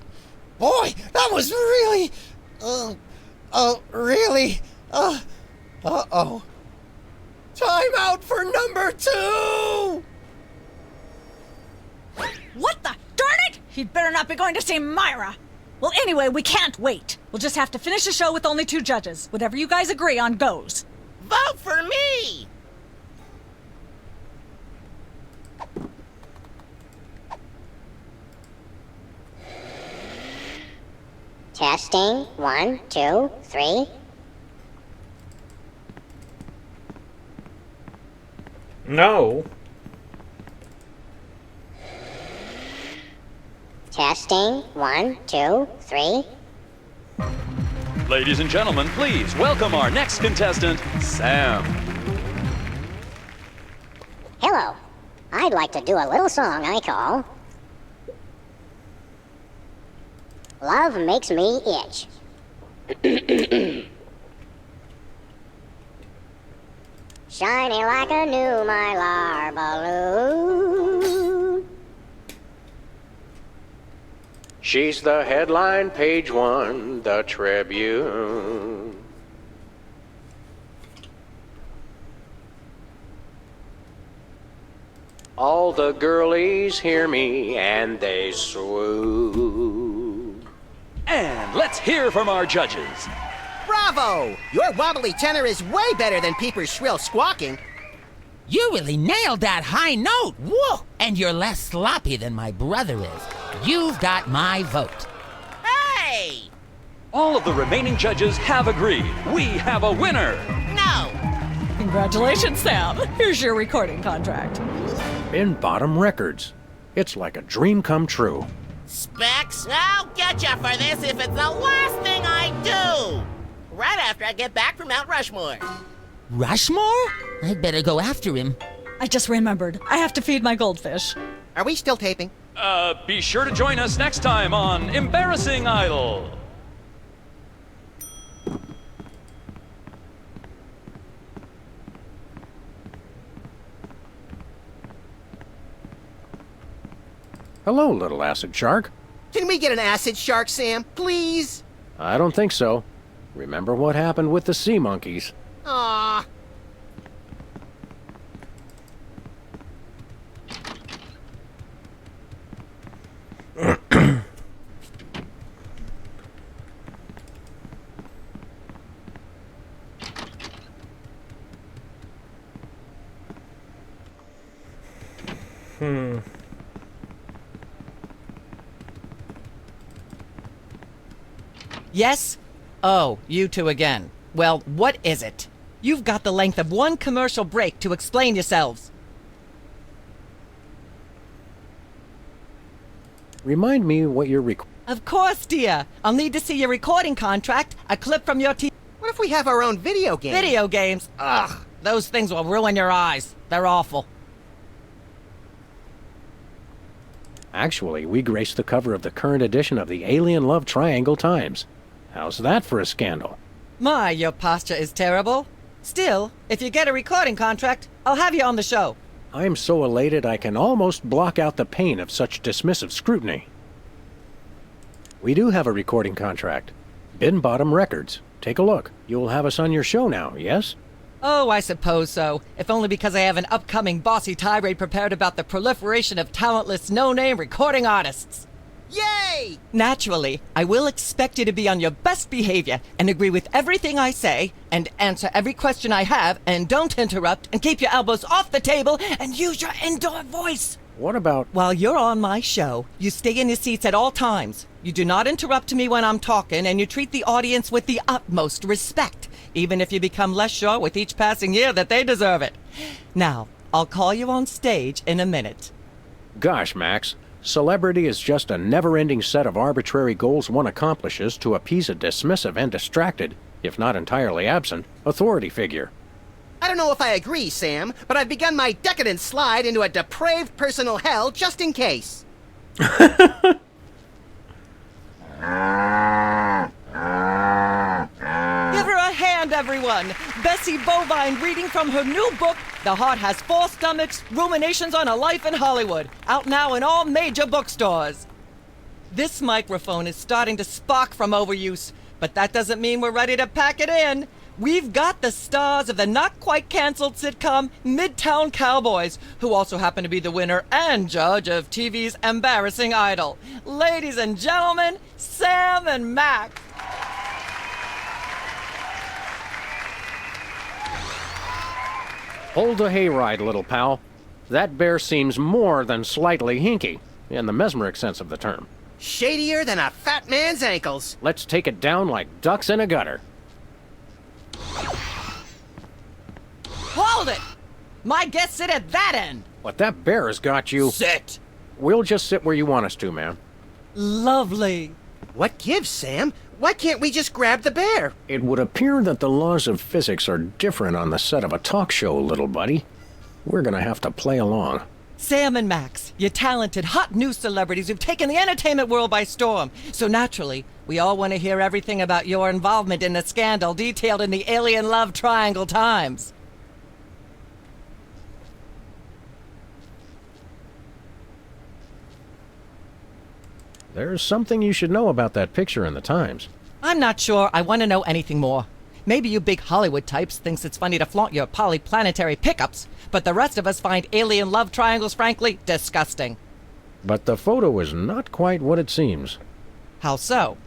Boy, that was really... really... uh-oh. Time out for number 2! What the? Darn it! He'd better not be going to see Myra. Well, anyway, we can't wait. We'll just have to finish the show with only 2 judges. Whatever you guys agree on goes. Vote for me! Testing. 1, 2, 3. No. Testing. 1, 2, 3. Ladies and gentlemen, please welcome our next contestant, Sam. Hello. I'd like to do a little song I call Love Makes Me Itch. Shiny like a new Mylar balloon. She's the headline, page 1, the Tribune. All the girlies hear me and they swoon. And let's hear from our judges. Bravo! Your wobbly tenor is way better than Peeper's shrill squawking. You really nailed that high note. Whoa! And you're less sloppy than my brother is. You've got my vote. Hey! All of the remaining judges have agreed. We have a winner. No! Congratulations, Sam. Here's your recording contract. In Bottom Records. It's like a dream come true. Specs, I'll get you for this if it's the last thing I do! Right after I get back from Mount Rushmore. Rushmore? I'd better go after him. I just remembered. I have to feed my goldfish. Are we still taping? Be sure to join us next time on Embarrassing Idol. Hello, little acid shark. Can we get an acid shark, Sam? Please? I don't think so. Remember what happened with the sea monkeys? Aww. Yes? Oh, you two again. Well, what is it? You've got the length of one commercial break to explain yourselves. Remind me what you're Of course, dear. I'll need to see your recording contract, a clip from your TV. What if we have our own video game? Video games? Ugh, those things will ruin your eyes. They're awful. Actually, we graced the cover of the current edition of the Alien Love Triangle Times. How's that for a scandal? My, your posture is terrible. Still, if you get a recording contract, I'll have you on the show. I'm so elated I can almost block out the pain of such dismissive scrutiny. We do have a recording contract. Bin Bottom Records. Take a look. You'll have us on your show now, yes? Oh, I suppose so. If only because I have an upcoming bossy tirade prepared about the proliferation of talentless, no-name recording artists. Yay! Naturally, I will expect you to be on your best behavior and agree with everything I say and answer every question I have and don't interrupt and keep your elbows off the table and use your indoor voice. What about... While you're on my show, you stay in your seats at all times. You do not interrupt me when I'm talking, and you treat the audience with the utmost respect, even if you become less sure with each passing year that they deserve it. Now, I'll call you on stage in a minute. Gosh, Max. Celebrity is just a never-ending set of arbitrary goals one accomplishes to appease a dismissive and distracted, if not entirely absent, authority figure. I don't know if I agree, Sam, but I've begun my decadent slide into a depraved personal hell just in case. Give her a hand, everyone! Bessie Bovine reading from her new book, The Heart Has Four Stomachs, Ruminations on a Life in Hollywood, out now in all major bookstores. This microphone is starting to spark from overuse, but that doesn't mean we're ready to pack it in. We've got the stars of the not-quite-canceled sitcom Midtown Cowboys, who also happen to be the winner and judge of TV's Embarrassing Idol. Ladies and gentlemen, Sam and Max. Hold the hayride, little pal. That bear seems more than slightly hinky, in the mesmeric sense of the term. Shadier than a fat man's ankles. Let's take it down like ducks in a gutter. Hold it! My guests sit at that end. But that bear has got you... Sit! We'll just sit where you want us to, man. Lovely. What gives, Sam? Why can't we just grab the bear? It would appear that the laws of physics are different on the set of a talk show, little buddy. We're gonna have to play along. Sam and Max, you talented, hot new celebrities who've taken the entertainment world by storm. So naturally, we all want to hear everything about your involvement in the scandal detailed in the Alien Love Triangle Times. There's something you should know about that picture in the Times. I'm not sure I want to know anything more. Maybe you big Hollywood types thinks it's funny to flaunt your polyplanetary pickups, but the rest of us find alien love triangles, frankly, disgusting. But the photo is not quite what it seems. How so?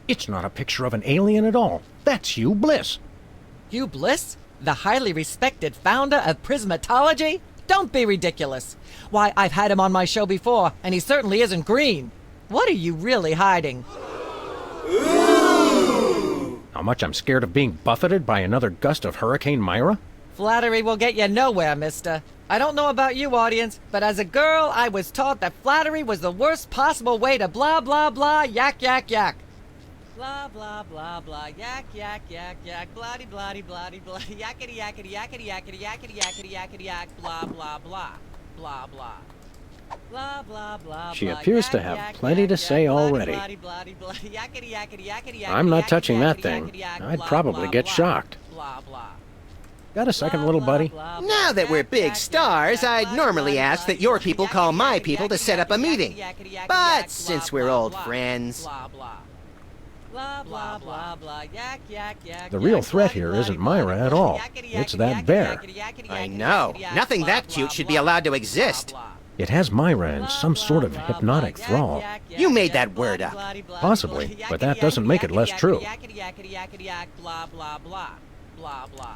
It's not a picture of an alien at all. That's Hugh Bliss. Hugh Bliss? The highly respected founder of Prismatology? Don't be ridiculous. Why, I've had him on my show before, and he certainly isn't green. What are you really hiding? How much I'm scared of being buffeted by another gust of Hurricane Myra? Flattery will get you nowhere, mister. I don't know about you, audience, but as a girl, I was taught that flattery was the worst possible way to blah, blah, blah, yak, yak, yak. Blah, blah, blah, blah, yak, yak, yak, yak, blah-de, blah-de, blah-de, blah, yakety, yakety, yakety, yakety, yakety, yakety, yakety, yak, blah, blah, blah, blah, blah. Blah, blah, blah, She blah, appears to yak, have yak, plenty yak, to yak, say blah-de, already. blah-de, blah-de, blah, yakety, yakety, yakety, yakety, I'm not yakety, touching that yakety, thing. yakety, yak, I'd blah, probably blah, get blah, shocked. blah, blah. Got a second, little buddy? Now that we're big stars, I'd normally ask that your people call my people to set up a meeting. But since we're old friends... The real threat here isn't Myra at all. It's that bear. I know. Nothing that cute should be allowed to exist. It has Myra in some sort of hypnotic thrall. You made that word up. Possibly, but that doesn't make it less true.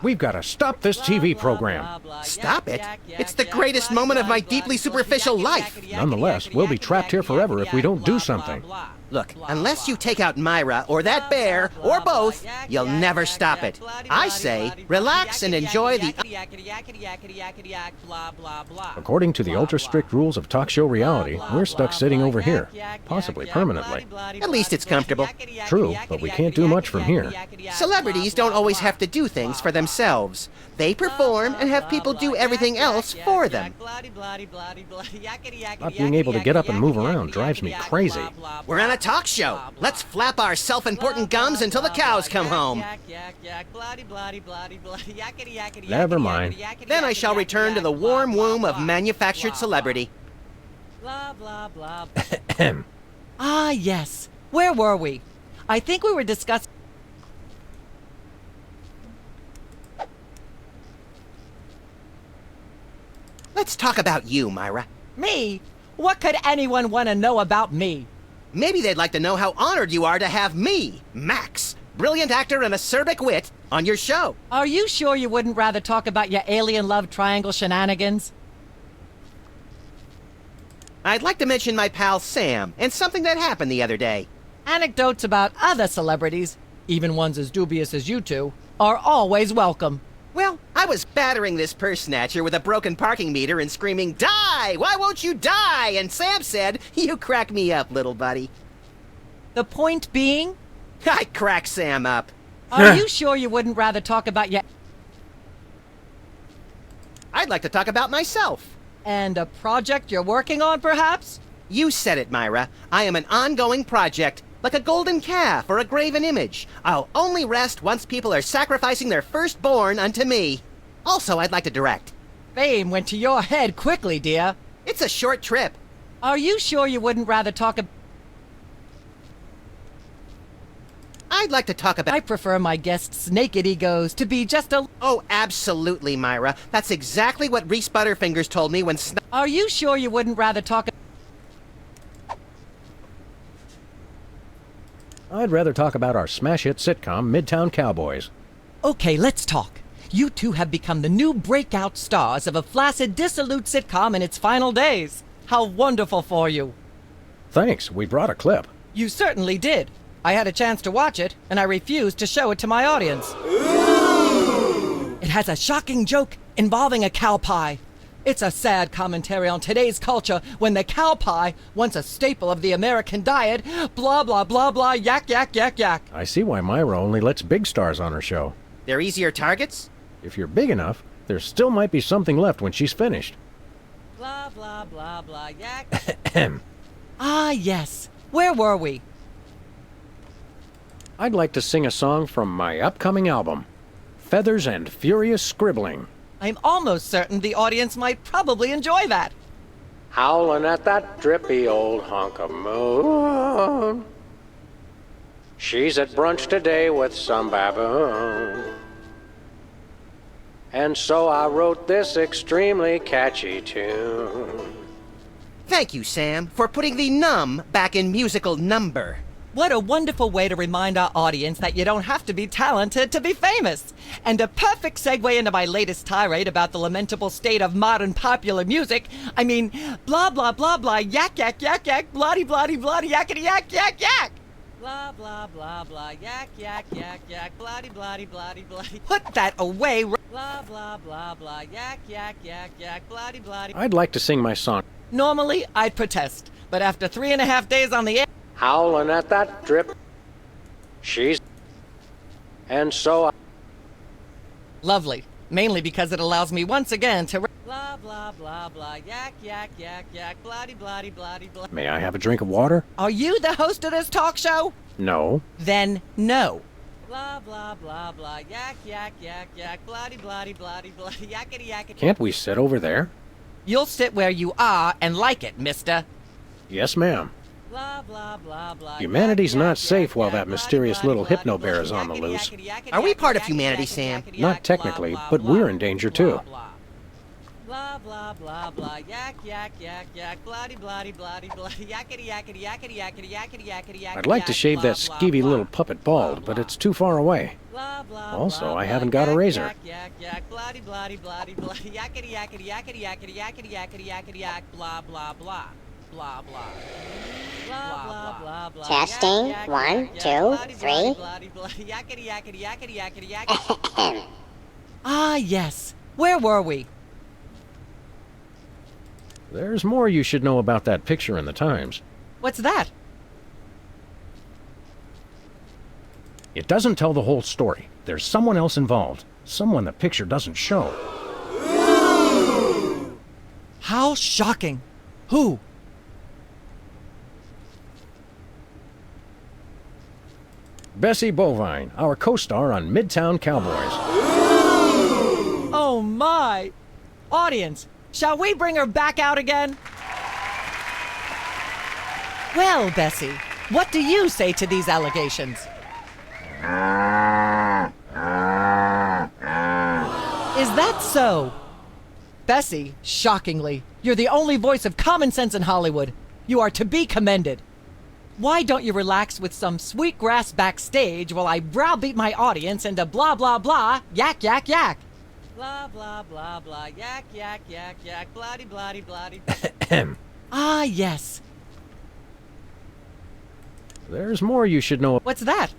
We've got to stop this TV program. Stop it? It's the greatest moment of my deeply superficial life. Nonetheless, we'll be trapped here forever if we don't do something. Look, unless you take out Myra or that bear or both, you'll never stop it. I say, relax and enjoy the... According to the ultra-strict rules of talk show reality, we're stuck sitting over here, possibly permanently. At least it's comfortable. True, but we can't do much from here. Celebrities don't always have to do things for themselves. They perform and have people do everything else for them. Not being able to get up and move around drives me crazy. We're on a talk show. Let's flap our self-important gums until the cows come home. Never mind. Then I shall return to the warm womb of manufactured celebrity. Ah, yes. Where were we? I think we were discussing... Let's talk about you, Myra. Me? What could anyone want to know about me? Maybe they'd like to know how honored you are to have me, Max, brilliant actor and acerbic wit, on your show. Are you sure you wouldn't rather talk about your alien love triangle shenanigans? I'd like to mention my pal Sam and something that happened the other day. Anecdotes about other celebrities, even ones as dubious as you two, are always welcome. Well, I was battering this purse snatcher with a broken parking meter and screaming, "Die! Why won't you die?" And Sam said, "You crack me up, little buddy." The point being? I crack Sam up. Are you sure you wouldn't rather talk about your... I'd like to talk about myself. And a project you're working on, perhaps? You said it, Myra. I am an ongoing project, like a golden calf or a graven image. I'll only rest once people are sacrificing their firstborn unto me. Also, I'd like to direct. Fame went to your head quickly, dear. It's a short trip. Are you sure you wouldn't rather talk about... I'd like to talk about... I prefer my guests' naked egos to be just a... Oh, absolutely, Myra. That's exactly what Reese Butterfingers told me when... Are you sure you wouldn't rather talk... I'd rather talk about our smash hit sitcom, Midtown Cowboys. Okay, let's talk. You two have become the new breakout stars of a flaccid, dissolute sitcom in its final days. How wonderful for you. Thanks, we brought a clip. You certainly did. I had a chance to watch it, and I refused to show it to my audience. It has a shocking joke involving a cow pie. It's a sad commentary on today's culture when the cow pie, once a staple of the American diet, blah, blah, blah, blah, yak, yak, yak, yak. I see why Myra only lets big stars on her show. They're easier targets? If you're big enough, there still might be something left when she's finished. Blah, blah, blah, blah, yak. Ah, yes. Where were we? I'd like to sing a song from my upcoming album, Feathers and Furious Scribbling. I'm almost certain the audience might probably enjoy that. Howling at that drippy old hunk of moon. She's at brunch today with some baboon. And so I wrote this extremely catchy tune. Thank you, Sam, for putting the num back in musical number. What a wonderful way to remind our audience that you don't have to be talented to be famous. And a perfect segue into my latest tirade about the lamentable state of modern popular music. I mean, blah, blah, blah, blah, yak, yak, yak, yak, bloody, bloody, bloody, yakety, yak, yak, yak. Blah, blah, blah, blah, yak, yak, yak, yak, bloody, bloody, bloody, bloody. Put that away. Blah, blah, blah, blah, yak, yak, yak, yak, bloody, bloody. I'd like to sing my song. Normally, I'd protest. But after 3.5 days on the air... Howling at that drip. She's... And so I... Lovely. Mainly because it allows me once again to... Blah, blah, blah, blah, yak, yak, yak, yak, bloody, bloody, bloody, bloody. May I have a drink of water? Are you the host of this talk show? No. Then no. Blah, blah, blah, blah, yak, yak, yak, yak, bloody, bloody, bloody, bloody, yakety, yakety. Can't we sit over there? You'll sit where you are and like it, mister. Yes, ma'am. Blah, blah, blah, blah, Humanity's not safe while that mysterious little hypno-bear is on the loose. Are we part of humanity, Sam? Not technically, but we're in danger too. Blah, blah, blah, blah, yak, yak, yak, yak, bloody, bloody, bloody, bloody, yakety, yakety, yakety, yakety, yakety, yakety, yakety. I'd like to shave that skeevy little puppet bald, but it's too far away. Also, I haven't got a razor. Yak, yak, bloody, bloody, bloody, bloody, yakety, yakety, yakety, yakety, yakety, yakety, yakety, yak, blah, blah, blah. blah, blah. Blah, blah, blah, blah. Testing. Yak, yak, 1, yak, 2, yak, 3. bloody, bloody, yakety, yakety, yakety, yakety, yakety. Ah, yes. Where were we? There's more you should know about that picture in the Times. What's that? It doesn't tell the whole story. There's someone else involved. Someone the picture doesn't show. How shocking. Who? Bessie Bovine, our co-star on Midtown Cowboys. Oh my! Audience, shall we bring her back out again? Well, Bessie, what do you say to these allegations? Is that so? Bessie, shockingly, you're the only voice of common sense in Hollywood. You are to be commended. Why don't you relax with some sweet grass backstage while I browbeat my audience into blah blah blah, yak yak yak. Blah blah blah blah, yak yak yak yak, bloody bloody bloody. Ah yes. There's more you should know. What's that?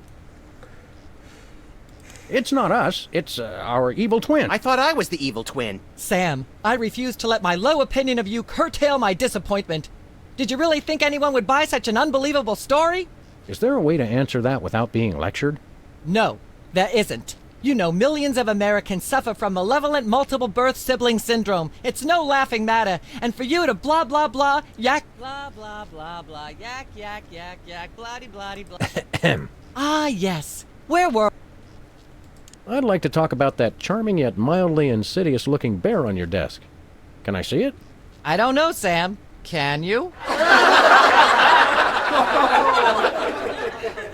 It's not us. It's our evil twin. I thought I was the evil twin. Sam, I refuse to let my low opinion of you curtail my disappointment. Did you really think anyone would buy such an unbelievable story? Is there a way to answer that without being lectured? No, there isn't. You know, millions of Americans suffer from malevolent multiple birth sibling syndrome. It's no laughing matter. And for you to blah blah blah, yak blah blah blah blah, yak yak yak yak, bloody bloody blah. Ah yes. Where were? I'd like to talk about that charming yet mildly insidious looking bear on your desk. Can I see it? I don't know, Sam. Can you?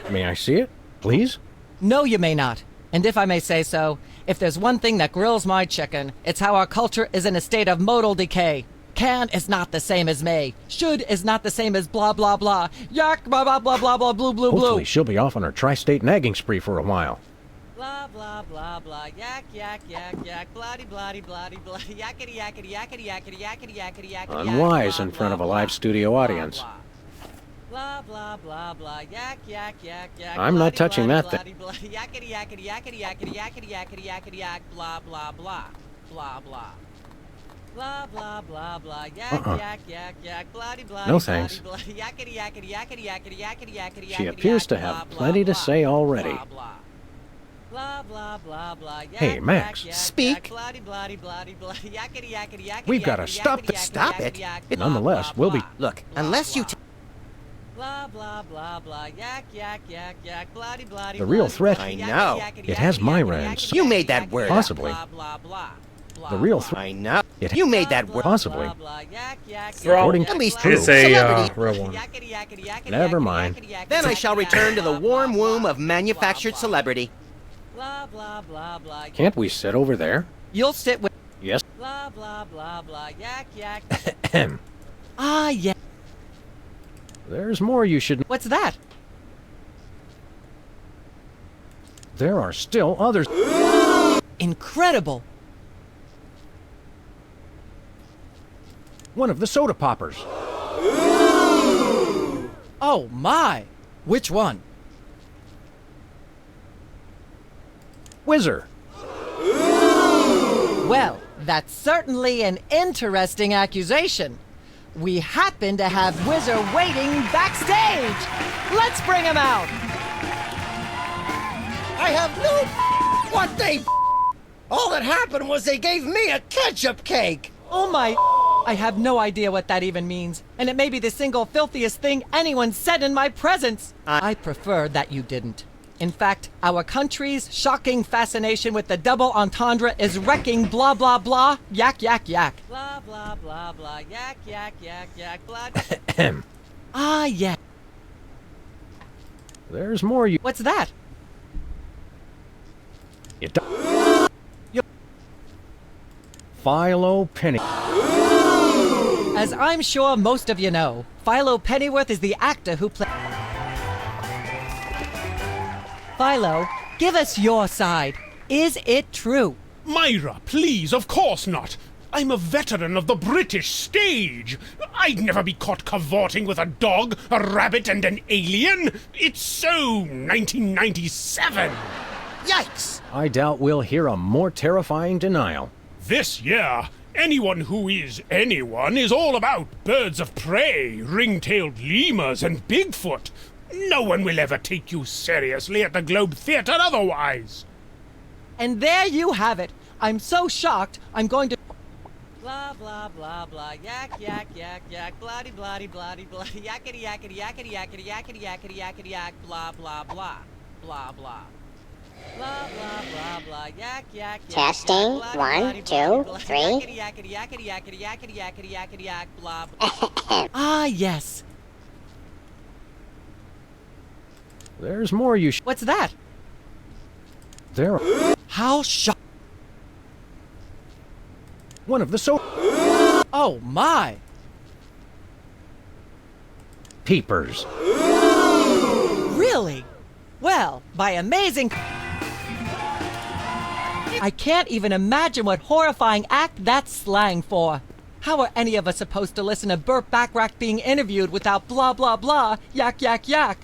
May I see it, please? No, you may not. And if I may say so, if there's one thing that grills my chicken, it's how our culture is in a state of modal decay. Can is not the same as may. Should is not the same as blah blah blah. Yak blah blah blah blah blah blue blue blue. Hopefully she'll be off on her tri-state nagging spree for a while. Blah blah blah blah, yak yak yak yak, bloody bloody bloody bloody, yakety yakety yakety yakety yakety yakety yakety. Unwise in front of a live studio audience. Blah blah blah blah, yak yak yak yak. I'm not touching that thing. Yakety yakety yakety yakety yakety yakety yakety yak, blah blah blah, blah blah. Blah blah blah blah, yak yak yak yak, bloody bloody. No thanks. Yakety yakety yakety yakety yakety yakety. She appears to have plenty to say already. Blah blah blah blah. Hey, Max. Speak. We've got to stop this. Stop it. Nonetheless, we'll be. Look, unless you. Blah blah blah blah, yak yak yak yak, bloody bloody. The real threat. I know. It has Myra and You made that word. Possibly. The real threat. I know. You made that word. Possibly. According at least to true. a real one. Never mind. Then I shall return to the warm womb of manufactured celebrity. Blah blah blah blah. Can't we sit over there? You'll sit with. Yes. Blah blah blah blah, yak yak. Ah, yeah. There's more you should. What's that? There are still others. Incredible. One of the soda poppers. Oh my! Which one? Whizzer. Well, that's certainly an interesting accusation. We happen to have Whizzer waiting backstage. Let's bring him out. I have no what they. All that happened was they gave me a ketchup cake. Oh my. I have no idea what that even means, and it may be the single filthiest thing anyone said in my presence. I prefer that you didn't. In fact, our country's shocking fascination with the double entendre is wrecking blah blah blah, yak yak yak. Blah blah blah blah, yak yak yak yak, blah. Ah yeah. There's more you. What's that? It. Philo Penny. As I'm sure most of you know, Philo Pennyworth is the actor who played. Philo, give us your side. Is it true? Myra, please, of course not. I'm a veteran of the British stage. I'd never be caught cavorting with a dog, a rabbit, and an alien. It's so 1997. Yikes! I doubt we'll hear a more terrifying denial. This year, anyone who is anyone is all about birds of prey, ring-tailed lemurs, and Bigfoot. No one will ever take you seriously at the Globe Theatre otherwise. And there you have it. I'm so shocked, I'm going to... Blah, blah, blah, blah, yak, yak, yak, yak, bloody, bloody, bloody, bloody, yakety, yakety, yakety, yakety, yakety, yakety, yakety, yak, blah, blah, blah, blah, blah. Blah, blah, blah, blah, yak, yak, yak. Testing. 1, 2, 3. Yakety, yakety, yakety, yakety, yakety, yakety, yakety, yak, blah, blah. Ah, yes. There's more you What's that? There. How shocked. One of the Oh, my. peepers. Really? Well, by amazing... I can't even imagine what horrifying act that's slang for. How are any of us supposed to listen to Burt Bacharach being interviewed without blah blah blah, yak yak yak?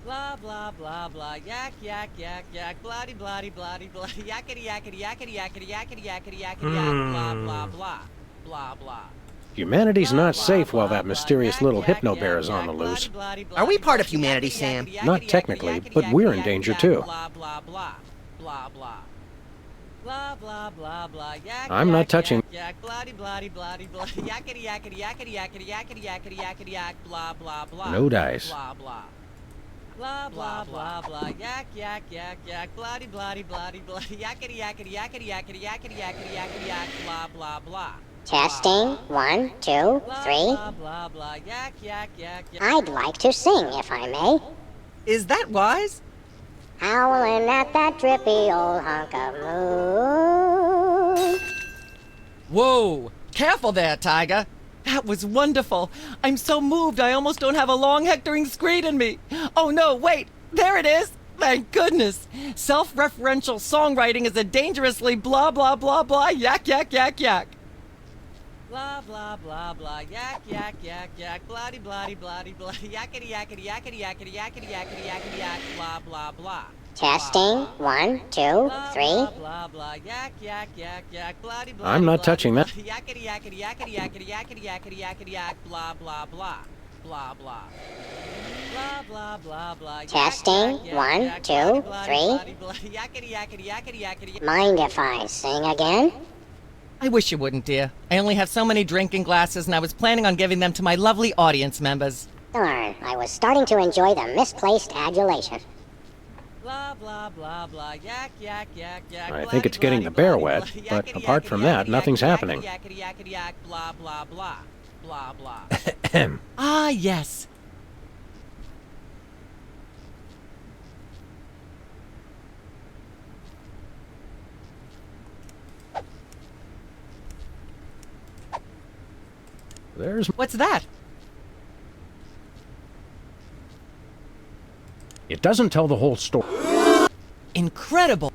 Blah blah blah blah, yak yak yak yak, bloody bloody bloody bloody, yakety yakety yakety yakety yakety yakety yakety yak, blah blah blah, blah blah. Humanity's not safe while that mysterious little hypno-bear is on the loose. Are we part of humanity, Sam? Not technically, but we're in danger too. Blah blah blah, blah blah. Blah blah blah blah, yak. I'm not touching. Yak, bloody bloody bloody bloody, yakety yakety yakety yakety yakety yakety yakety yak, blah blah blah. No dice. Blah blah. Blah blah blah blah, yak yak yak yak, bloody bloody bloody bloody, yakety yakety yakety yakety yakety yakety yakety yak, blah blah blah. Testing. 1, 2, 3. Blah blah blah, yak yak yak yak. I'd like to sing, if I may. Is that wise? Howling at that drippy old hunk of moon. Whoa! Careful there, Tiger. That was wonderful. I'm so moved I almost don't have a long hectoring screed in me. Oh no, wait! There it is! Thank goodness! Self-referential songwriting is a dangerously blah blah blah blah yak yak yak yak. Blah blah blah blah yak yak yak yak, bloody bloody bloody bloody, yakety yakety yakety yakety yakety yakety yakety yak, blah blah blah. Testing. 1, 2, 3. Blah blah yak yak yak yak, bloody bloody. I'm not touching that. Yakety yakety yakety yakety yakety yakety yakety yak, blah blah blah, blah blah. Blah blah blah blah. Testing. 1, 2, 3. Yakety yakety yakety yakety. Mind if I sing again? I wish you wouldn't, dear. I only have so many drinking glasses, and I was planning on giving them to my lovely audience members. Darn, I was starting to enjoy the misplaced adulation. Blah blah blah blah, yak yak yak yak. I think it's getting the bear wet, but apart from that, nothing's happening. Yakety yakety yak, blah blah blah, blah blah. Ah yes. There's... What's that? It doesn't tell the whole story. Incredible.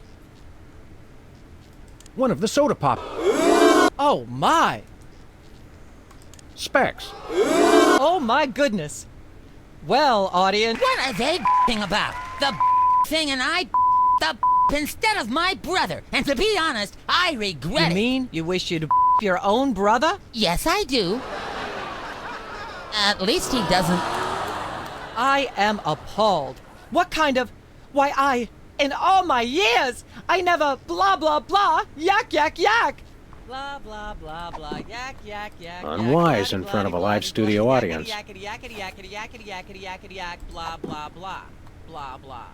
One of the soda pop. Oh my. Specs. Oh my goodness. Well, audience. What are they about? The thing and I the instead of my brother. And to be honest, I regret it. You mean you wish you'd your own brother? Yes, I do. At least he doesn't. I am appalled. What kind of... Why, in all my years, I never blah, blah, blah, yak, yak, yak. Blah, blah, blah, blah, yak, yak, yak. Unwise in front of a live studio audience. Yakety, yakety, yakety, yakety, yakety, yakety, yak, blah, blah, blah, blah, blah.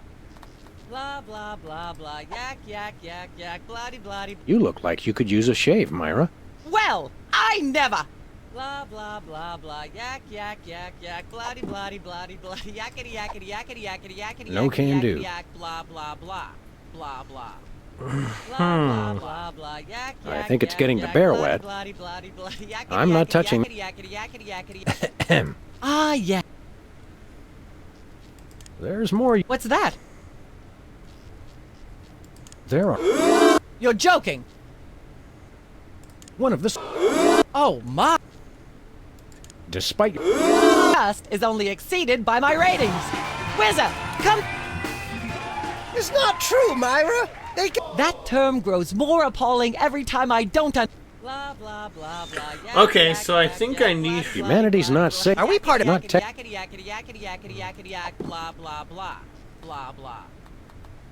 Blah, blah, blah, blah, yak, yak, yak, yak, bloody, bloody. You look like you could use a shave, Myra. Well, I never. Blah blah blah blah yak yak yak yak bloody bloody bloody bloody yakety yakety yakety yakety yakety No can do. yak blah blah blah blah blah blah blah blah yak yak. I think it's getting the bear wet. I'm not touching. Ah yeah. There's more. What's that? There are. You're joking. One of the... Oh, my... Despite... Cast is only exceeded by my ratings. Whizzer, come... It's not true, Myra. That term grows more appalling every time I don't blah, blah, blah, blah. Okay, so I think I need... Humanity's not sick. Are we part of... Not tech... Blah, blah, blah. Blah, blah.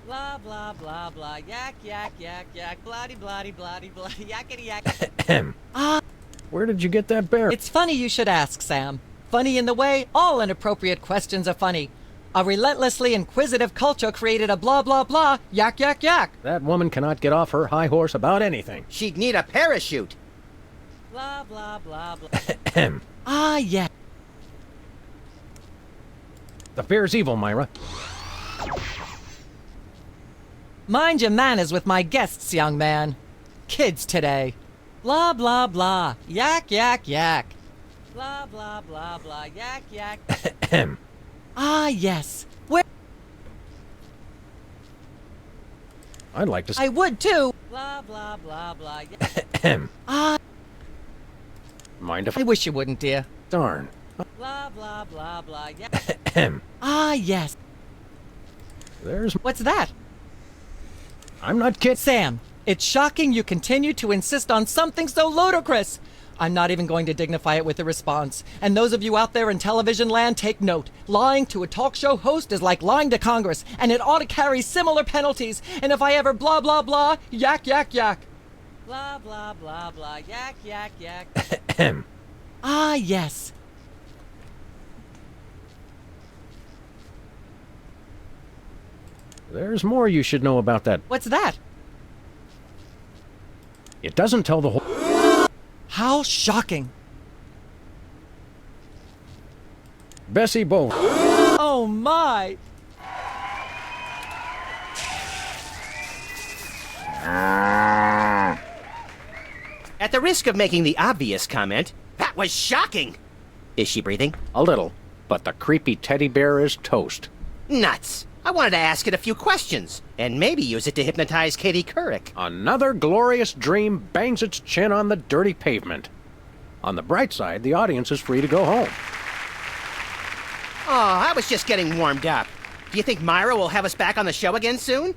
Blah, blah, blah, blah. Yak, yak, yak, yak. Bloody, bloody, bloody, bloody. Yakety, yak. Where did you get that bear? It's funny you should ask, Sam. Funny in the way all inappropriate questions are funny. A relentlessly inquisitive culture created a blah, blah, blah. Yak, yak, yak. That woman cannot get off her high horse about anything. She'd need a parachute. Blah, blah, blah, blah. Yeah. The fear's evil, Myra. Mind your manners with my guests, young man. Kids today. Blah, blah, blah. Yak, yak, yak. Blah, blah, blah, blah. Yak, yak. Yes. Where... I'd like to... I would, too. Blah, blah, blah, blah. Mind if... I wish you wouldn't, dear. Darn. Blah, blah, blah, blah. Yes. There's... What's that? I'm not kidding. Sam, it's shocking you continue to insist on something so ludicrous. I'm not even going to dignify it with a response. And those of you out there in television land, take note. Lying to a talk show host is like lying to Congress, and it ought to carry similar penalties. And if I ever blah, blah, blah, yak, yak, yak. Blah, blah, blah, blah, yak, yak, yak. Yes. There's more you should know about that. What's that? It doesn't tell the whole... How shocking. Bessie Bow. Oh, my. At the risk of making the obvious comment, that was shocking. Is she breathing? A little, but the creepy teddy bear is toast. Nuts. I wanted to ask it a few questions, and maybe use it to hypnotize Katie Couric. Another glorious dream bangs its chin on the dirty pavement. On the bright side, the audience is free to go home. Oh, I was just getting warmed up. Do you think Myra will have us back on the show again soon?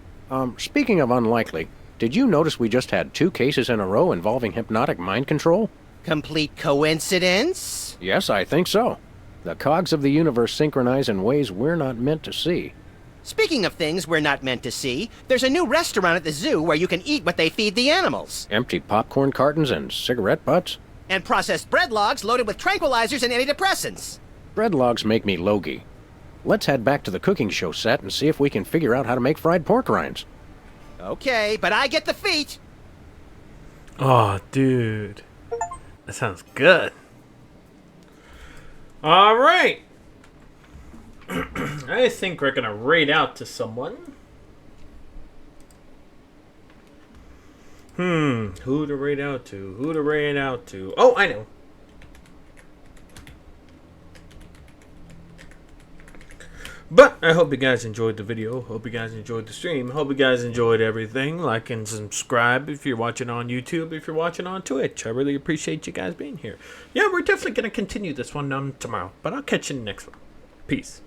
Speaking of unlikely, did you notice we just had 2 cases in a row involving hypnotic mind control? Complete coincidence? Yes, I think so. The cogs of the universe synchronize in ways we're not meant to see. Speaking of things we're not meant to see, there's a new restaurant at the zoo where you can eat what they feed the animals. Empty popcorn cartons and cigarette butts? And processed bread logs loaded with tranquilizers and antidepressants. Bread logs make me logy. Let's head back to the cooking show set and see if we can figure out how to make fried pork rinds. Okay, but I get the feet. Oh, dude. That sounds good. All right. I think we're going to raid out to someone. Who to raid out to? Who to raid out to? Oh, I know. But I hope you guys enjoyed the video. Hope you guys enjoyed the stream. Hope you guys enjoyed everything. Like and subscribe if you're watching on YouTube, if you're watching on Twitch. I really appreciate you guys being here. Yeah, we're definitely going to continue this one tomorrow. But I'll catch you in the next one. Peace.